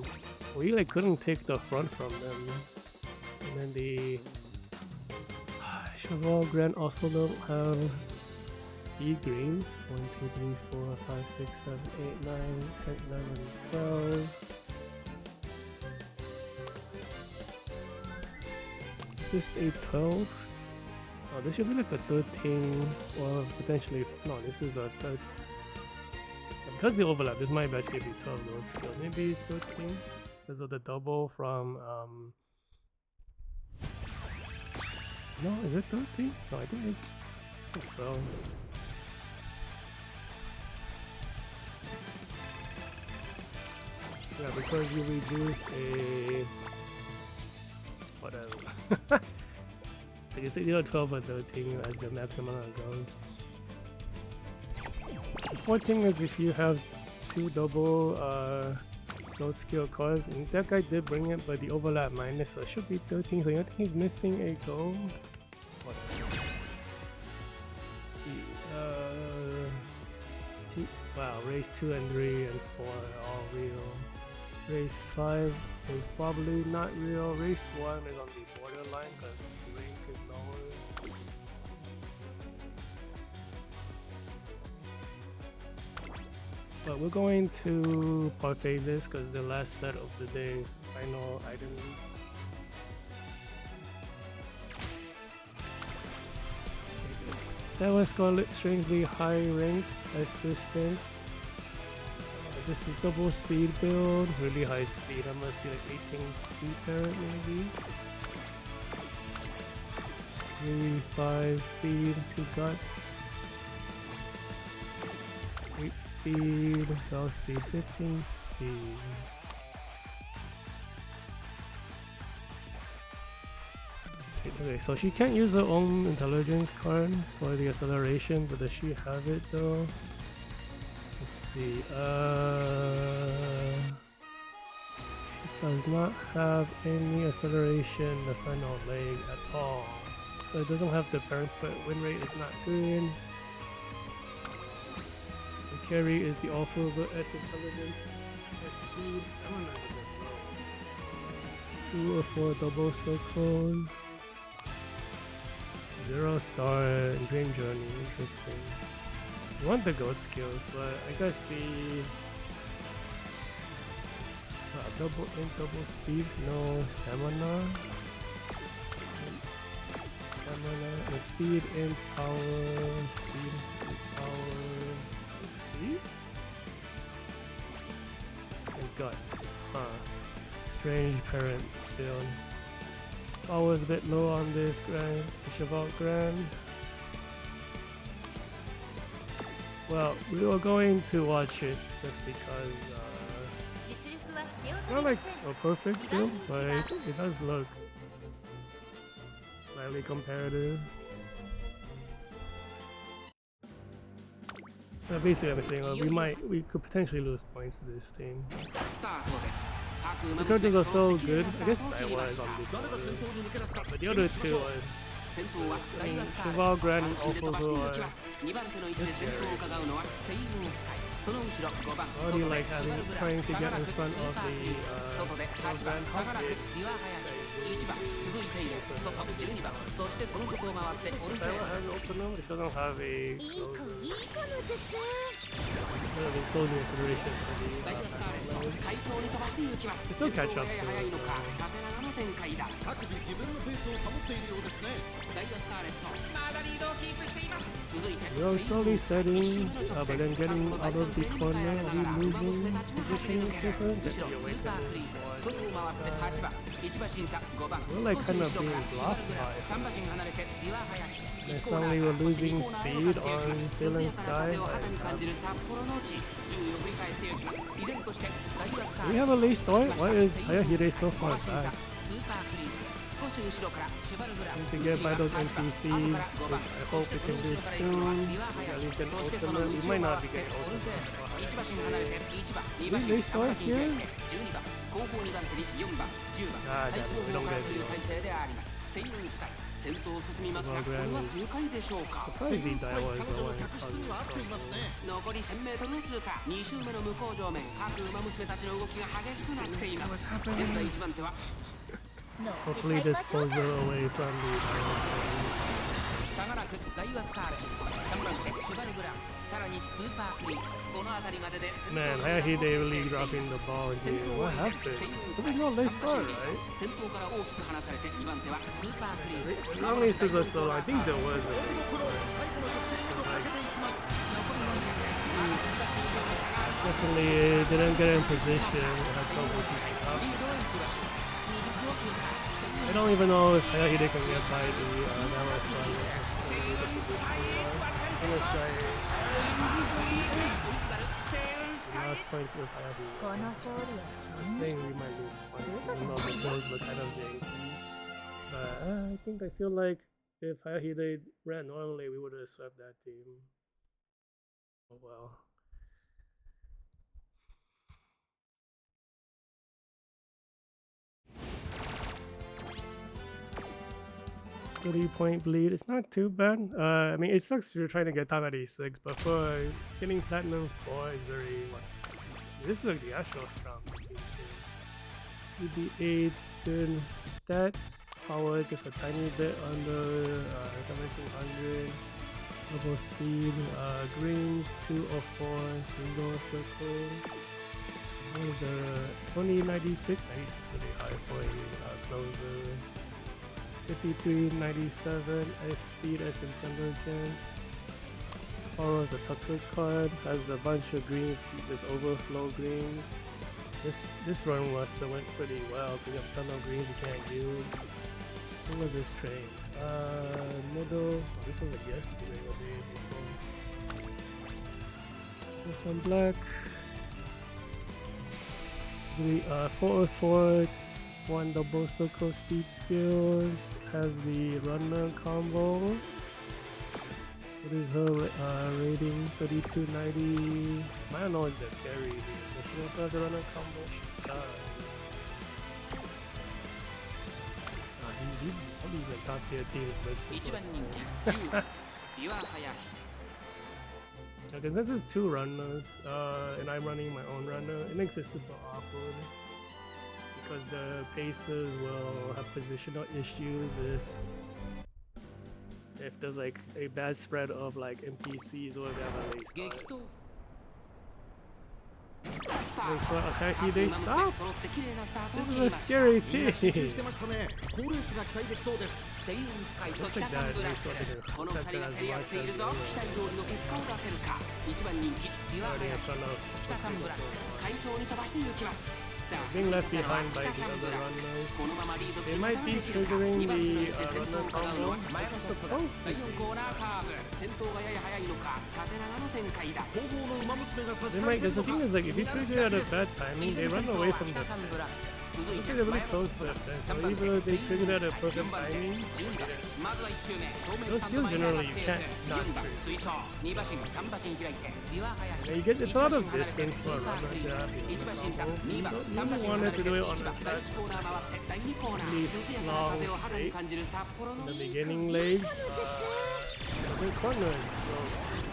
We like couldn't take the front from them. And then the Cheval Grand also don't have speed greens. 1, 2, 3, 4, 5, 6, 7, 8, 9, 10, 11, 12. Is this a 12? Oh, this should be like a 13 or potentially no, this is a 13. Because they overlap, this might actually be 12 load skill. Maybe it's 13 because of the double from no, is it 13? No, I think it's 12. Yeah, because you reduce a whatever. So it's either 12 or 13 as the maximum goes. 14 is if you have 2 double load skill cards, and that guy did bring it, but the overlap minus, so it should be 13. So I think he's missing a gold. Whatever. Let's see. Wow, race 2 and 3 and 4 are all real. Race 5 is probably not real. Race 1 is on the borderline because the rank is lower. But we're going to parfait this because the last set of the day's final items. That was strangely high rank as distance. This is double speed build, really high speed. I must be like 18 speed parent maybe. 3, 5 speed, 2 guts. 8 speed, 12 speed, 15 speed. Okay, so she can't use her own intelligence card for the acceleration, but does she have it though? Let's see. She does not have any acceleration in the final leg at all. So it doesn't have the parent's foot. Win rate is not good. The carry is the Orfevre S intelligence. S speed. Stamina is a bit low. 2 or 4 double circles. 0 star and Dream Journey. Interesting. You want the goat skills, but I guess the double speed, no stamina. The speed and power, speed, power, speed? And guts, huh. Strange parent build. Power is a bit low on this Grand Cheval Grand. Well, we were going to watch it just because it's not like a perfect build, but it does look slightly comparative. Basically, I'm saying we could potentially lose points to this team. The characters are so good. I guess Daiwa is on the board, but the other two are Cheval Grand and Orfevre are this scary. Already like trying to get in front of the Grand Hawkgate. Daiwa has an opener, it doesn't have a closer. closing acceleration for the ダイヤスターレット快調に飛ばしていきます。 Still catch up 先頭がやや速いのか縦長の展開だ。各自自分のペースを保っているようですね。ダイヤスターレットまだリードをキープしています。続いて We are slowly setting, but then getting out of the corner. Are we losing position super? 後ろスーパークリーン外を回って8番1馬審査5番 We're like 少し kind 後 of ろ being から blocked 3 by 馬身離れてビワハヤヒ It suddenly we're losing speed on Ceiling Sky. を肌に感じる札幌の地順位を振り返っていきます依然としてダイヤスター Do we have a late start? Why is Hayahide so 5馬 far 審査 back? スーパークリーン少し後ろからシュバルグラ We need to get by those NPCs, which I hope we can do soon. At least get ultimate. We might not be getting ultimate. 1馬身離れて1番2 We 馬身 late 3馬 start 身 here? 12番後方2番手に4番10番 Ah, 最 damn 高 it, we 峰 don't から get という it. 体勢でありますセイルンスカイ先頭を進みますがこれは正解でしょうか Surprised the 彼 dial 女 was の going 客室には合っていますね。残り 1000m を通過2周目の向こう上面各馬娘たちの動きが激しくなっています現在1番手は Hopefully this pulls her away from the 差がなくダイワスカーレ3番手シュバルグランさらにスーパークリーンこの辺りまでで Man, Hayahide really dropping the ball 先 here. 頭は What セイ happened? ルンス This カイ is not late 3馬 start, 身 right? 先頭から大きく離されて2番手はスーパークリーン As long as this was so, I think there was a ゴール late ドフロー start. 最後の直線へとかけていきます。 Definitely didn't get in position. Had trouble keeping up. リードは1馬身20を通過 I don't even know if Hayahide can get by the Nala Sky. This guy last points with Hayahide. この勝利は I'm saying we might lose points. I don't know if those look kind of janky. But I think I feel like if Hayahide ran normally, we would have swept that team. Oh well. .30 bleed. It's not too bad. I mean, it sucks you're trying to get time at E6, but for getting platinum 4 is very like. This is like the actual strong team. EB8, good stats. Power just a tiny bit under 1700. Double speed. Greens 204. Single circle. What is the 2096? 96 is really high for a closer. 5397 S speed S intelligence. Borrows a Tucker card, has a bunch of greens, just overflow greens. This run must have went pretty well because you have a ton of greens you can't use. What was this train? Middle. Oh, this was like yesterday or the day before. This one black. 404. 1 double circle speed skills. Has the runner combo. What is her rating? 3290. I don't know if that carry. Does she also have the runner combo? She does. All these are top tier teams. But 1番人気10番ビワハヤヒ okay, this is 2 runners, and I'm running my own runner. It makes it super awkward because the paces will have positional issues if there's like a bad spread of like NPCs or if they have a late 激 start. 闘 Late start, okay, they stop. 揃って綺麗なスタートを This 切り is ま a した scary みんな集中 team. してましたね。好レースが期待できそうです。セイウンスカイと北サンブラックこの2人が競り合っているぞ期待通りの結果を出せるか1番人気ビワハ Starting ヤ in ヒ front of 北サンブラック会長に飛ばしていきますさあ being left 北 behind by サ the ンブ other ラック runners. このままリードす They ること might が be できるか triggering 2番 the 手先頭 runner を伺うのは combo. 前の It's トップだ supposed to 第 be. 4コーナーカーブ先頭がやや速いのか縦長の展開だ後方の馬娘が差し They 替 might, え because る the のか。 thing is like if you 気になる trigger at a 企画 bad timing, they run away from the 北サンブラック続い Look て at they're 前 really の close トッ to プ the だ fence. So 3番 even 手 though they セイウ triggered ン at a スカイ perfect 4番手 timing, 12番まずは1周目正面 Those スタンド前 skills に上が generally ってい you る can't not 4番 trigger. 追走2馬身3馬身開いてビワハヤ Yeah, ヒ you get it's a lot of 1馬身離れて distance ス for a ーパー runner クリ to ーン have 1馬身差 you 2番 don't 3馬 really 身離 want れ it て to do it 1 on 番 the 第1コーナー回って第2コーナー These 涼やかな風を肌に感じる札幌の in the いい beginning lane. The corner is so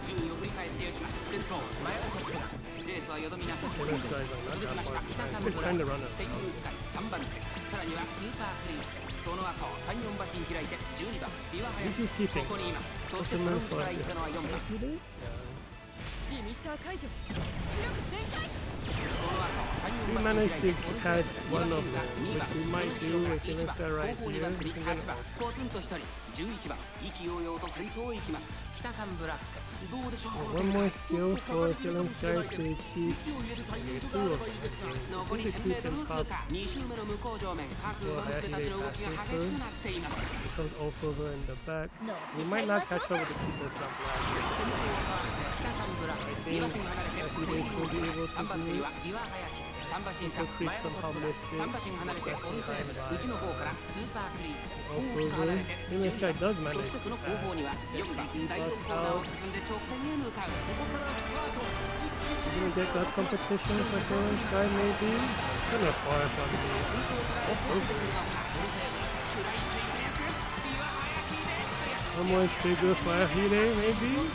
順位を振り返っていきます先頭前のトップだレースはよどみなく so this guy's like not 続き that ました far 北サ behind. ン Just ブラ trying ッ to run クセイウンスカイ3番手さらにはスーパークリーンその後3、4馬身開いて12番ビワハヤ He's just keeping ここにいますそしてフロントから行ったのは4番 Yesterday? リミッター解除出力全開 We managed to catch one of them, which we might do with Silent Sky right here. We can get ポツンと一人11番意気揚々と先頭へ行きます北さんブラックどうでしょう one more skill for Silent Sky to keep 残り 1000m 通過2周目の向こう上面各馬娘たちの動きが激しくなっています becomes Orfevre in the back. We might not catch up with the people some black. 先頭を変わって北さんブラック2馬身離れて Hayahide should be able 3 to 番手 do に it. は岩林3馬身差前のトップが3馬身離れてオルフェーブル内の方からスーパークリーン大きく離れて Silent Sky does そ manage してそ to の後方には pass. 4番第4コーナーを進んで直線へ向かうここからスタート一気 We're に gonna get that competition for Silent Sky maybe. Kind of far from me. オルフェーブル食らいついていく岩林で One more trigger for Hayahide maybe. オルフェーブル追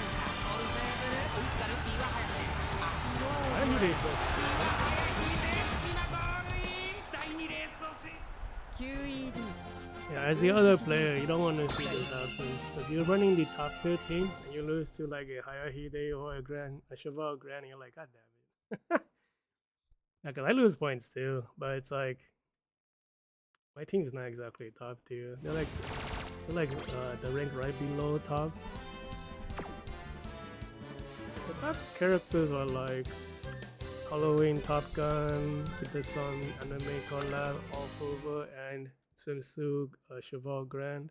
いつかる岩林 Hayahide is so sweet. 今ゴールイン第2レースを制 QED Yeah, as the other player, you don't want to see this happen because you're running the top tier team and you lose to like a Hayahide or a Cheval Grand, and you're like, God damn it. Yeah, because I lose points too, but it's like my team's not exactly top tier. They're like the rank right below top. The top characters are like Halloween, Top Gun, Kitasan, Anime Collab, Orfevre, and Swimsuit, Cheval Grand.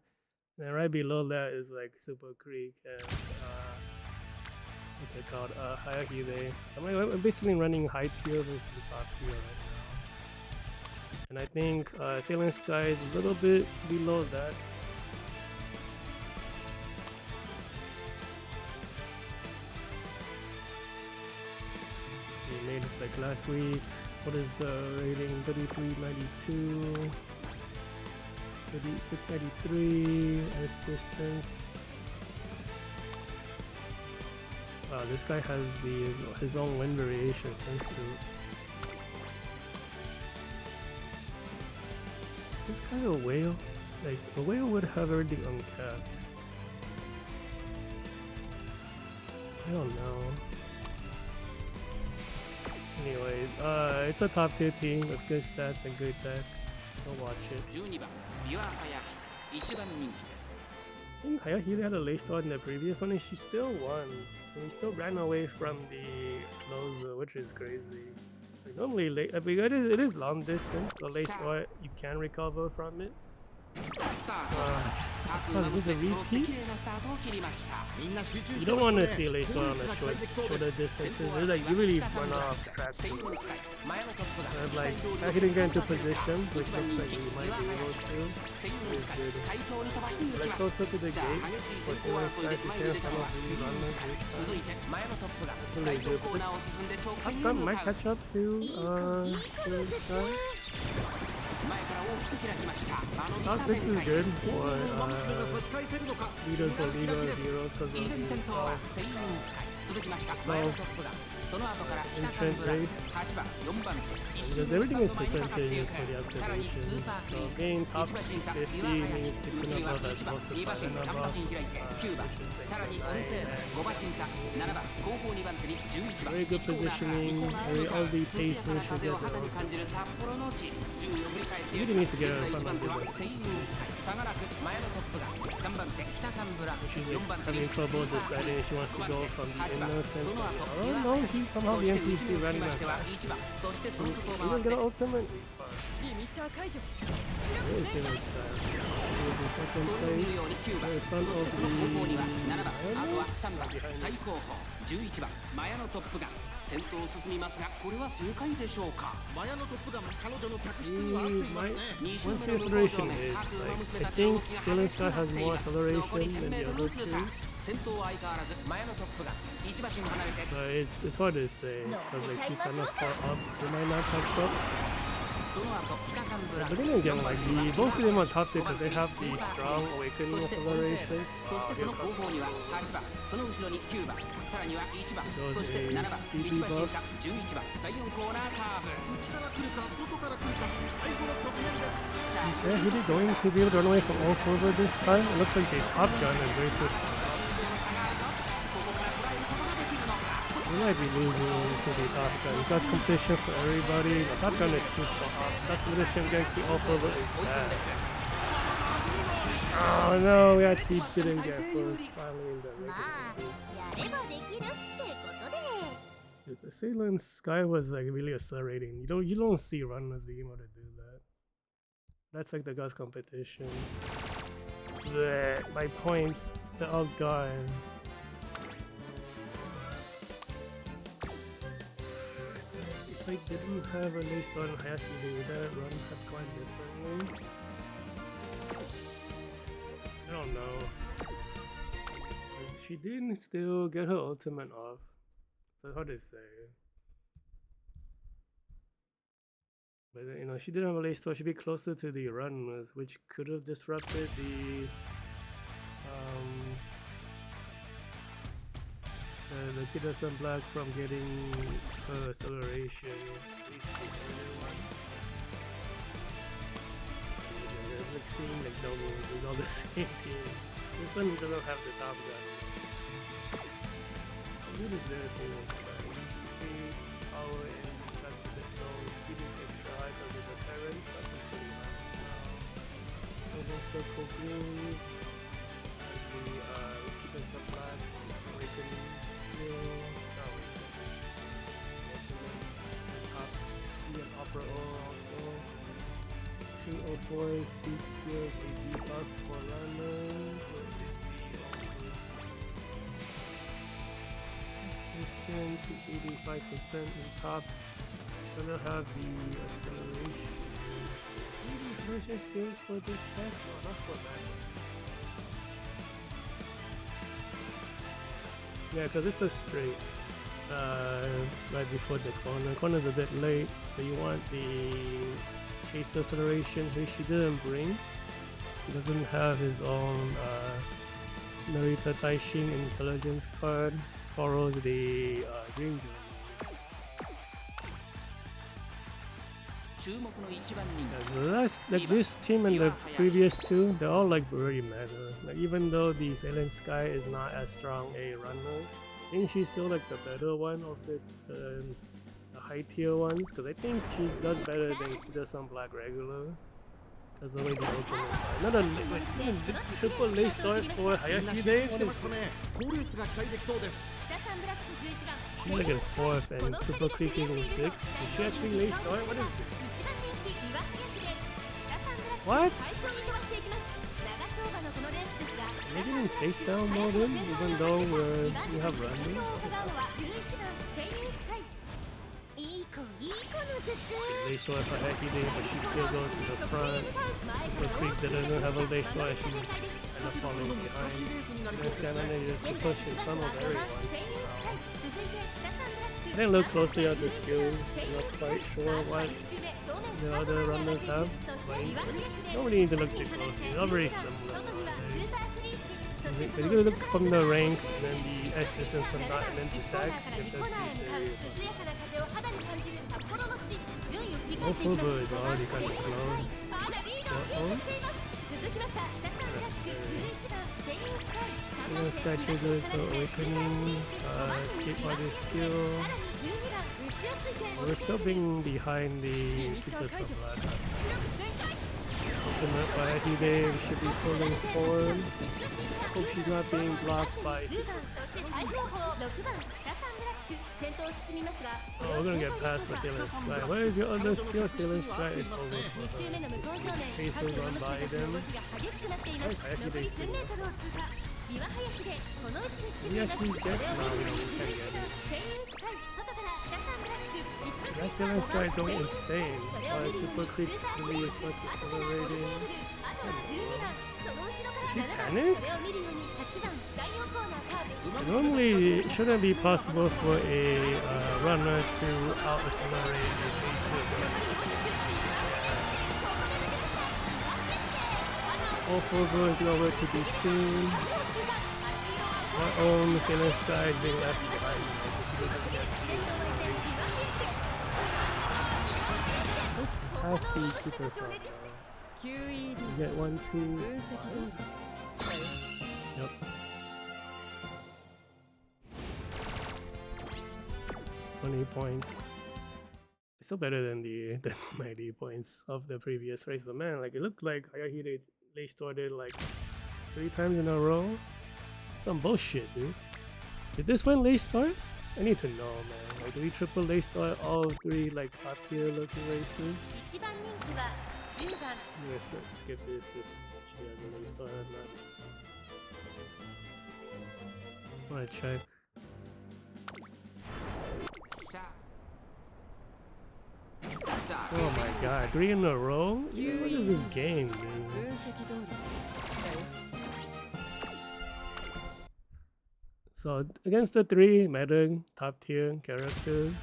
And right below that is like Super Creek and what's it called? Hayahide. I'm basically running high tier versus the top tier right now. And I think Silent Sky is a little bit below that. We made it like last week. What is the rating? 3392, 3693 as distance. Wow, this guy has his own wind variation swimsuit. Is this guy a whale? Like a whale would have everything uncapped. I don't know. Anyway, it's a top tier team with good stats and good tech. Go watch it. 12番岩林1番人気です I think Hayahide had a late start in the previous one and she still won. And he still ran away from the closer, which is crazy. Like normally late, because it is long distance, so late start you can recover from it. スタート Just 各 sorry, 馬 this is 娘 a 揃って repeat. 綺麗なスタートを切りました みんな集中 You して don't ま want す to see ね late start on the 期待できそう shorter です distances. It's like you really run off track. セイムスカイ前のトップが And like I didn't get into position, which looks like we might be able to. セイムスカイ会長に飛ばしていき Like ます closer to the さあ gate 激しい for 先行 Silent 争い Sky で to 前に stay 出 in た front のは of セイ the ムス runner カイ this 続 time. いて前のトップが Really 第 good. 4コーナーを進んで直線 Top に Gun 向 might かう catch up to Silent Sky. 前から大きく開きましたあの Top 2 6 展 is 開 good 本 for 物の馬娘が差し返せるのか leaders for 気にな leaders, る開きです heroes because 依 of 然 the 先頭はセイムスカイ続きました前のトップがその後から北サンブラック8番4番手 because everything is percentages for the さらにス activation. ーパーク So リーン being top 1馬身差 50 岩林 means 6 and 内は above as 1番opposed to 2馬 5 身 and 3馬 above. 身開いて9番さらにオルフェーブ5馬身差7番後方2番手に11番 Very good 1コーナーから positioning. 2コーナー Very へ all 向 the かう pace 涼やかな should 風 get を肌に the 感じる札幌の地順位を振り返ってい Really needs to get 現 in 在 front 1番 of 手は the セイムスカイ差がなく前のトップが3番手北サンブラック She's 4番手に having trouble deciding if she wants to go from the 8番 inner そ fence. の I 後 don't know, he somehow そ the して NPC 内に running つきま that しては fast. 1番そしてその外を He 回 didn't って get an ultimate. リミッター解除 Really Silent Sky. He was in そ second れを見る place. ように9番 In そ front して of その後方には the 7番あとは3番 behind 最後方11番マヤのトップが先頭を進みますがこれは正解でしょうかマヤのトップが彼女の客室には合っていますね2周 One 目の向こう上 consideration 面 is 各馬 like 娘 I たちの動 think きが Silent 激しく Sky なっ has てい more ます残り acceleration than the1000m other 通 two. 過先頭は相変わらずマヤのトップが1馬身離れて But it's hard to say because like he's kind of far up. He might not catch up. その後北サンブラッ But ク then again, like both of them are top tier 5 because 番 they 手に have ス the ーパー strong クリー awakening ンそしてオルフェーブ accelerations. そしてその後方には8番その後ろに9番さらには1番そして7番1馬身差11番第4コーナーカーブ内から来るか外から来るか最後の局面です Is Hayahide going to be able to run away from Orfevre this time? It looks like they top gun and very quick. You might be losing to the Top Gun. That's competition for everybody. The Top Gun is too far. That's competition against the Orfevre is bad. Oh no, we actually didn't get first finally in the ranking. Dude, the Sailor Sky was like really accelerating. You don't see runners being able to do that. That's like the Gus competition. Blech, my points, they're all gone. If I didn't have a late start in Hayahide, would that run have gone differently? I don't know. She didn't still get her ultimate off. So hard to say. But you know, she didn't have a late start. She'd be closer to the runners, which could have disrupted the Kidderson Black from getting her acceleration. At least the early one. They're like seeing like doubles with all the same team. This one doesn't have the top gun. What is there seeing Sky? Power and that's a bit low. Speed is extra high because of the parents. That's a pretty high. Golden Circle Blues. The Kidderson Black. Awakening skill. Top 3 and Opera O also. 204 speed skills, a debuff for runners. Distance 85% in top. Gonna have the acceleration. These version skills for this pack? No, not for that. Yeah, because it's a straight right before the corner. Corner's a bit late, but you want the chase acceleration, which he didn't bring. He doesn't have his own Narita Taishin intelligence card. Borrows the green like this team and the previous two, they're all like very meta. Like even though the Sailor Sky is not as strong a runner, I think she's still like the better one of the high tier ones, because I think she does better than Kidderson Black regular. That's the way the ultimate is. Not a triple late start for Hayahide. What is this? She's like in 4th and Super Creek is in 6th. Is she actually late start? What is this? What? Are they getting pace down more then, even though we have running? Late start for Hayahide, but she still goes to the front. Super Creek that doesn't have a late start, she's kind of falling behind. Next guy manages to push in front of everyone. I didn't look closely at the skills. I'm not quite sure what the other runners have. But don't really need to look too closely. They're all very similar. But you gotta look from the rank and then the S distance and not and then the tag. You have to be serious. Orfevre is already kind of close. Sky triggers, so awakening, escape artist skill. We're still being behind the Kidderson Black. Ultimate by Hayahide, we should be pulling forward. Hope she's not being blocked by Oh, we're gonna get past for Sailor Sky. Where is your other skill, Sailor Sky? It's over for her. Faces on by them. Hayahide is still we actually get now we can get it. That Sailor Sky is going insane. Super Creek really starts accelerating. Is she panicked? Normally it shouldn't be possible for a runner to out-accelerate a basic. Orfevre is nowhere to be seen. Our own Sailor Sky is being left behind. Past the Kidderson. You get 1, 2, 5. Yep. 20 points. It's still better than the 90 points of the previous race, but man, like it looked like Hayahide late started like 3 times in a row. Some bullshit, dude. Did this one late start? I need to know, man. Like, do we triple late start all 3 like top tier looking races? 1番人気は10番 Let's skip this if she has a late start or not. I wanna check. さあ Oh my god, 3 in a row? Yeah, what is this game, dude? 分析通りだよ So against the 3 meta top tier characters,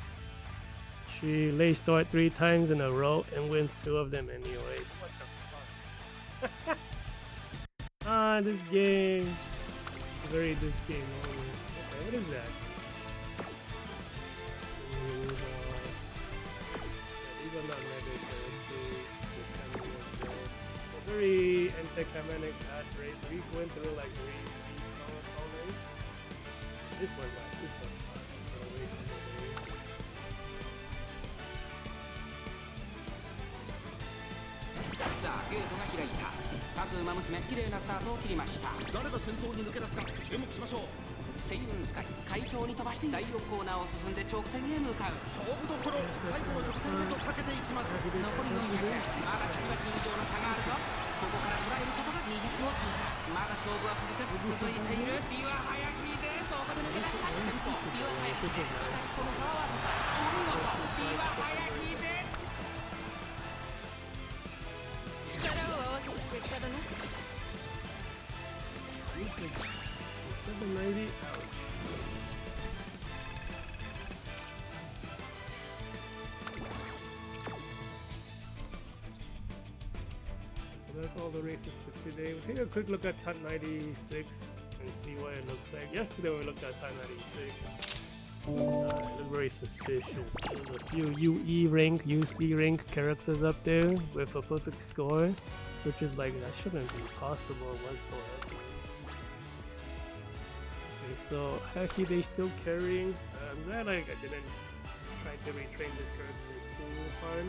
she lay start 3 times in a row and wins 2 of them anyway. What the fuck? Ah, this game. Very this game only. Okay, what is that? These are not meta characters. This time we went there. A very anticlimactic ass race. We went through like 3 strong opponents. This one got super fun. So wasted away. さあゲートが開いた各馬娘綺麗なスタートを切りました誰が先頭に抜け出すか注目しましょう。セイウンスカイ快調に飛ばして第4コーナーを進んで直線へ向かう勝負どころ、最後の直線へとかけていきます。残り400まだくちばし以上の差があるぞここから捉えることが200を通過まだ勝負は続いているビワ早切りでどこで抜け出した先頭ビワ早切りしかしその差はわずかお見事ビワ早切りで力を合わせた結果だな 790, ouch. So that's all the races for today. We'll take a quick look at Top 96 and see what it looks like. Yesterday we looked at Top 96. It looked very suspicious. There's a few UE rank, UC rank characters up there with a perfect score, which is like, that shouldn't be possible whatsoever. Okay, so Hayahide still carrying. I'm glad I didn't try to retrain this character too hard.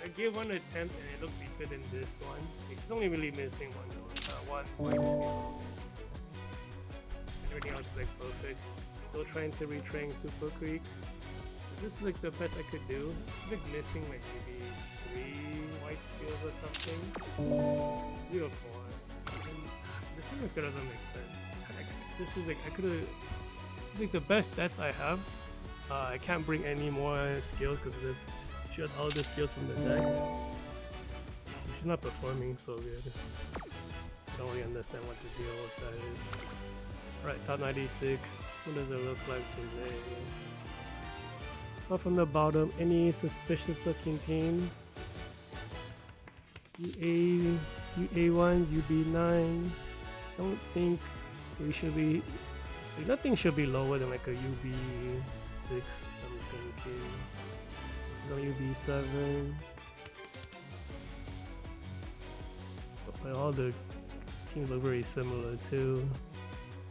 I gave one attempt and it looked weaker than this one. It's only really missing one white skill. Everything else is like perfect. Still trying to retrain Super Creek. This is like the best I could do. It's like missing like maybe 3 white skills or something. Beautiful. And the single skill doesn't make sense. This is like, I could've, it's like the best stats I have. I can't bring any more skills because this, she has all the skills from the deck. She's not performing so good. I don't really understand what the deal with that is. Alright, top 96. What does it look like today? So from the bottom, any suspicious looking teams? UA1s, UB9s. Don't think we should be, like, nothing should be lower than like a UB6, I'm thinking. No UB7. So like, all the teams look very similar too.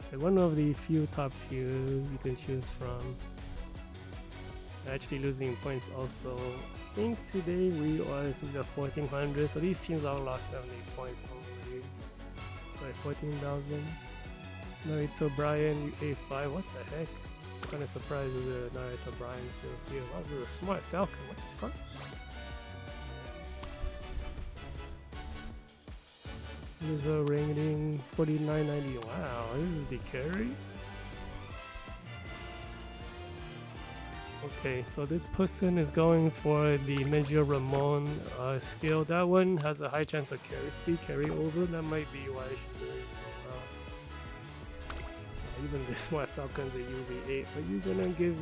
It's like one of the few top tiers you can choose from. Actually losing points also. I think today we are at 1400, so these teams all lost 70 points only. Sorry, 14,000. Naruto Brian A5, what the heck? I'm kind of surprised with the Naruto Brian still here. Wow, this is a smart Falcon, what the fuck? This is a rating 4990. Wow, this is the carry? Okay, so this person is going for the Major Ramon skill. That one has a high chance of carry speed carryover. That might be why she's doing so well. Even this smart Falcon's a UV8. Are you gonna give...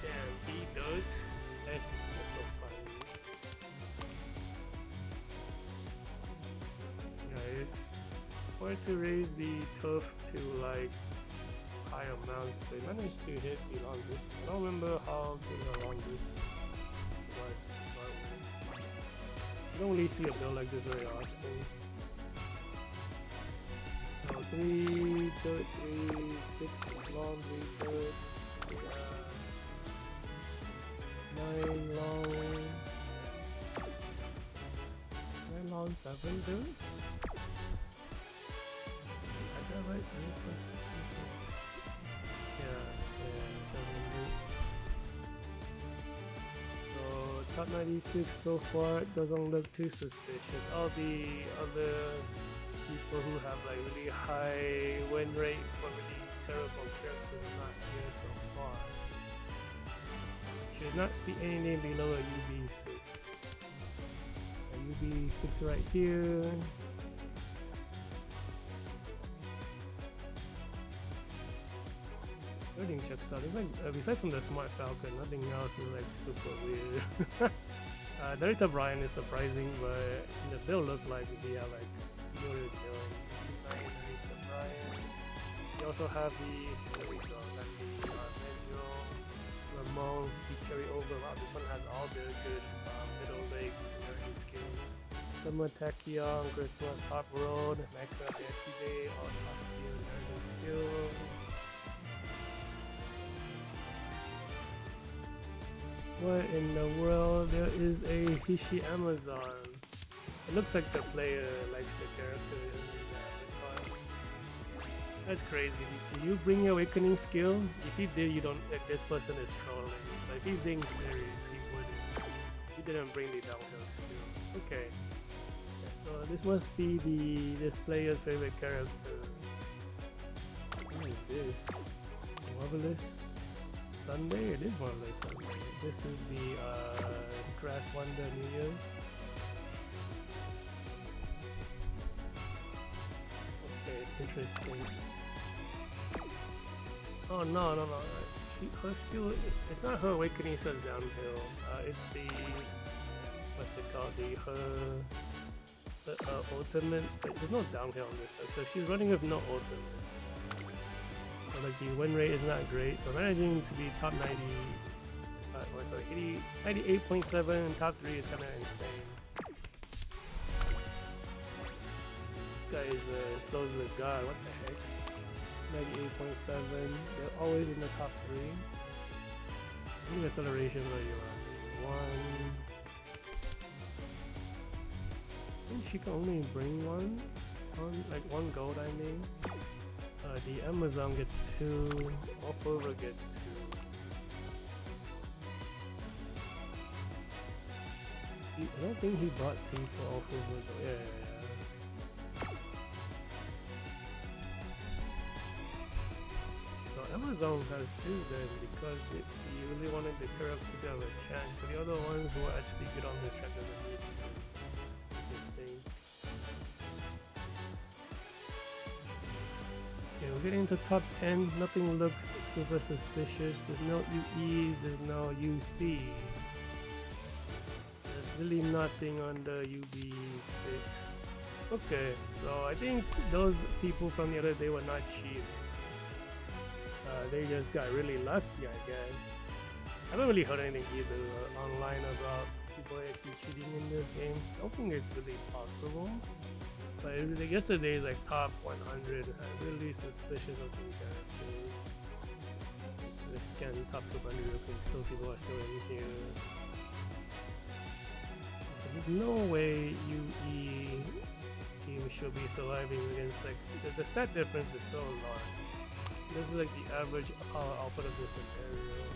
Damn, B-Dot? That's so funny. Yeah, it's hard to raise the turf to like high amounts. They managed to hit the long distance. I don't remember how good the long distance was to start with. I don't really see a build like this very often. So 3, 3, 6, long, 3, 3, 9 long. 9 long 7 dude? I got right 3 plus 6 plus 2. Yeah, 7 dude. So top 96 so far doesn't look too suspicious. All the other people who have like really high win rate for really terrible characters are not here so far. Should not see any name below a UB6. A UB6 right here. Everything checks out. It's like besides from the Smart Falcon, nothing else is like super weird. Director Brian is surprising, but the build look like we have like Notice Director Brian. We also have the there we go, like the Menjo, Ramon, Speed Carryover. Wow, this one has all the good middle leg learning skills. Summer Tachyon, Christmas Top Road, Mecha Hayahide, all top tier learning skills. What in the world? There is a Hishi Amazon. It looks like the player likes the character in the avatar. That's crazy. Do you bring your awakening skill? If he did, you don't. Like, this person is trolling. But if he's being serious, he wouldn't. He didn't bring the downhill skill. Okay. So this must be this player's favorite character. What is this? Marvelous Sunday? It is Marvelous Sunday. This is the Grass Wonder New Year's. Okay, interesting. Oh no. Her skill, it's not her awakening says downhill. It's the, what's it called? The ultimate. There's no downhill on this one, so she's running with no ultimate. So like the win rate is not great. So managing to be top 90. Sorry, 98.7 and top 3 is kind of insane. This guy is close to God, what the heck? 98.7, they're always in the top 3. I think acceleration where you are. 1. I think she can only bring one, like 1 gold I mean. The Amazon gets 2, Orfevre gets 2. I don't think he bought 2 for Orfevre though. Yeah. So Amazon has 2 then because he really wanted the character to have a chance. For the other ones who are actually good on this track doesn't need this thing. Okay, we're getting to top 10. Nothing looks super suspicious. There's no UEs, there's no UCs. Really nothing on the UB6. Okay, so I think those people from the other day were not cheating. They just got really lucky, I guess. I haven't really heard anything either online about people actually cheating in this game. I don't think it's really possible. But yesterday's like top 100 really suspicious looking characters. Let's scan top 200 because those people are still in here. There's no way UE team should be surviving against like the stat difference is so large. This is like the average power output of this scenario.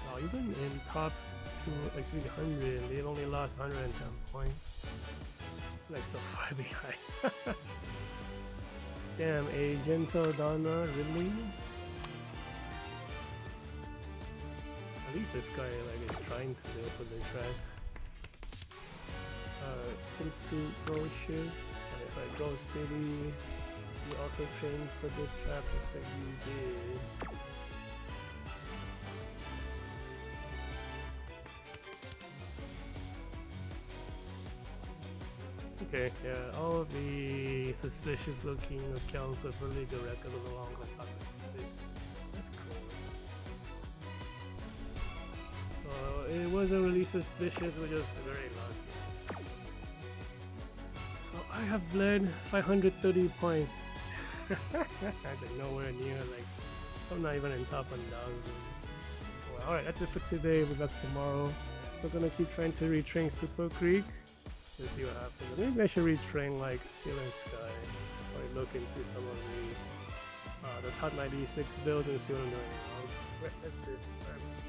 Wow, even in top 2 like 300, they've only lost 110 points. Like so far behind. Damn, a gentle Donna, really? At least this guy like is trying to do it for the track. Kimsu brochure. And if I go city, you also trained for this track. Looks like you did. Okay, yeah, all of the suspicious looking accounts with really good records along with top 6. That's cool. So it wasn't really suspicious, we're just very lucky. So I have bled 530 points. That's like nowhere near, like, I'm not even in top 1000. Wow. Alright, that's it for today. We'll be back tomorrow. We're gonna keep trying to retrain Super Creek. Let's see what happens. Maybe I should retrain like Ceiling Sky. Or look into some of the top 96 builds and see what I'm doing wrong. Right, that's it. Alright.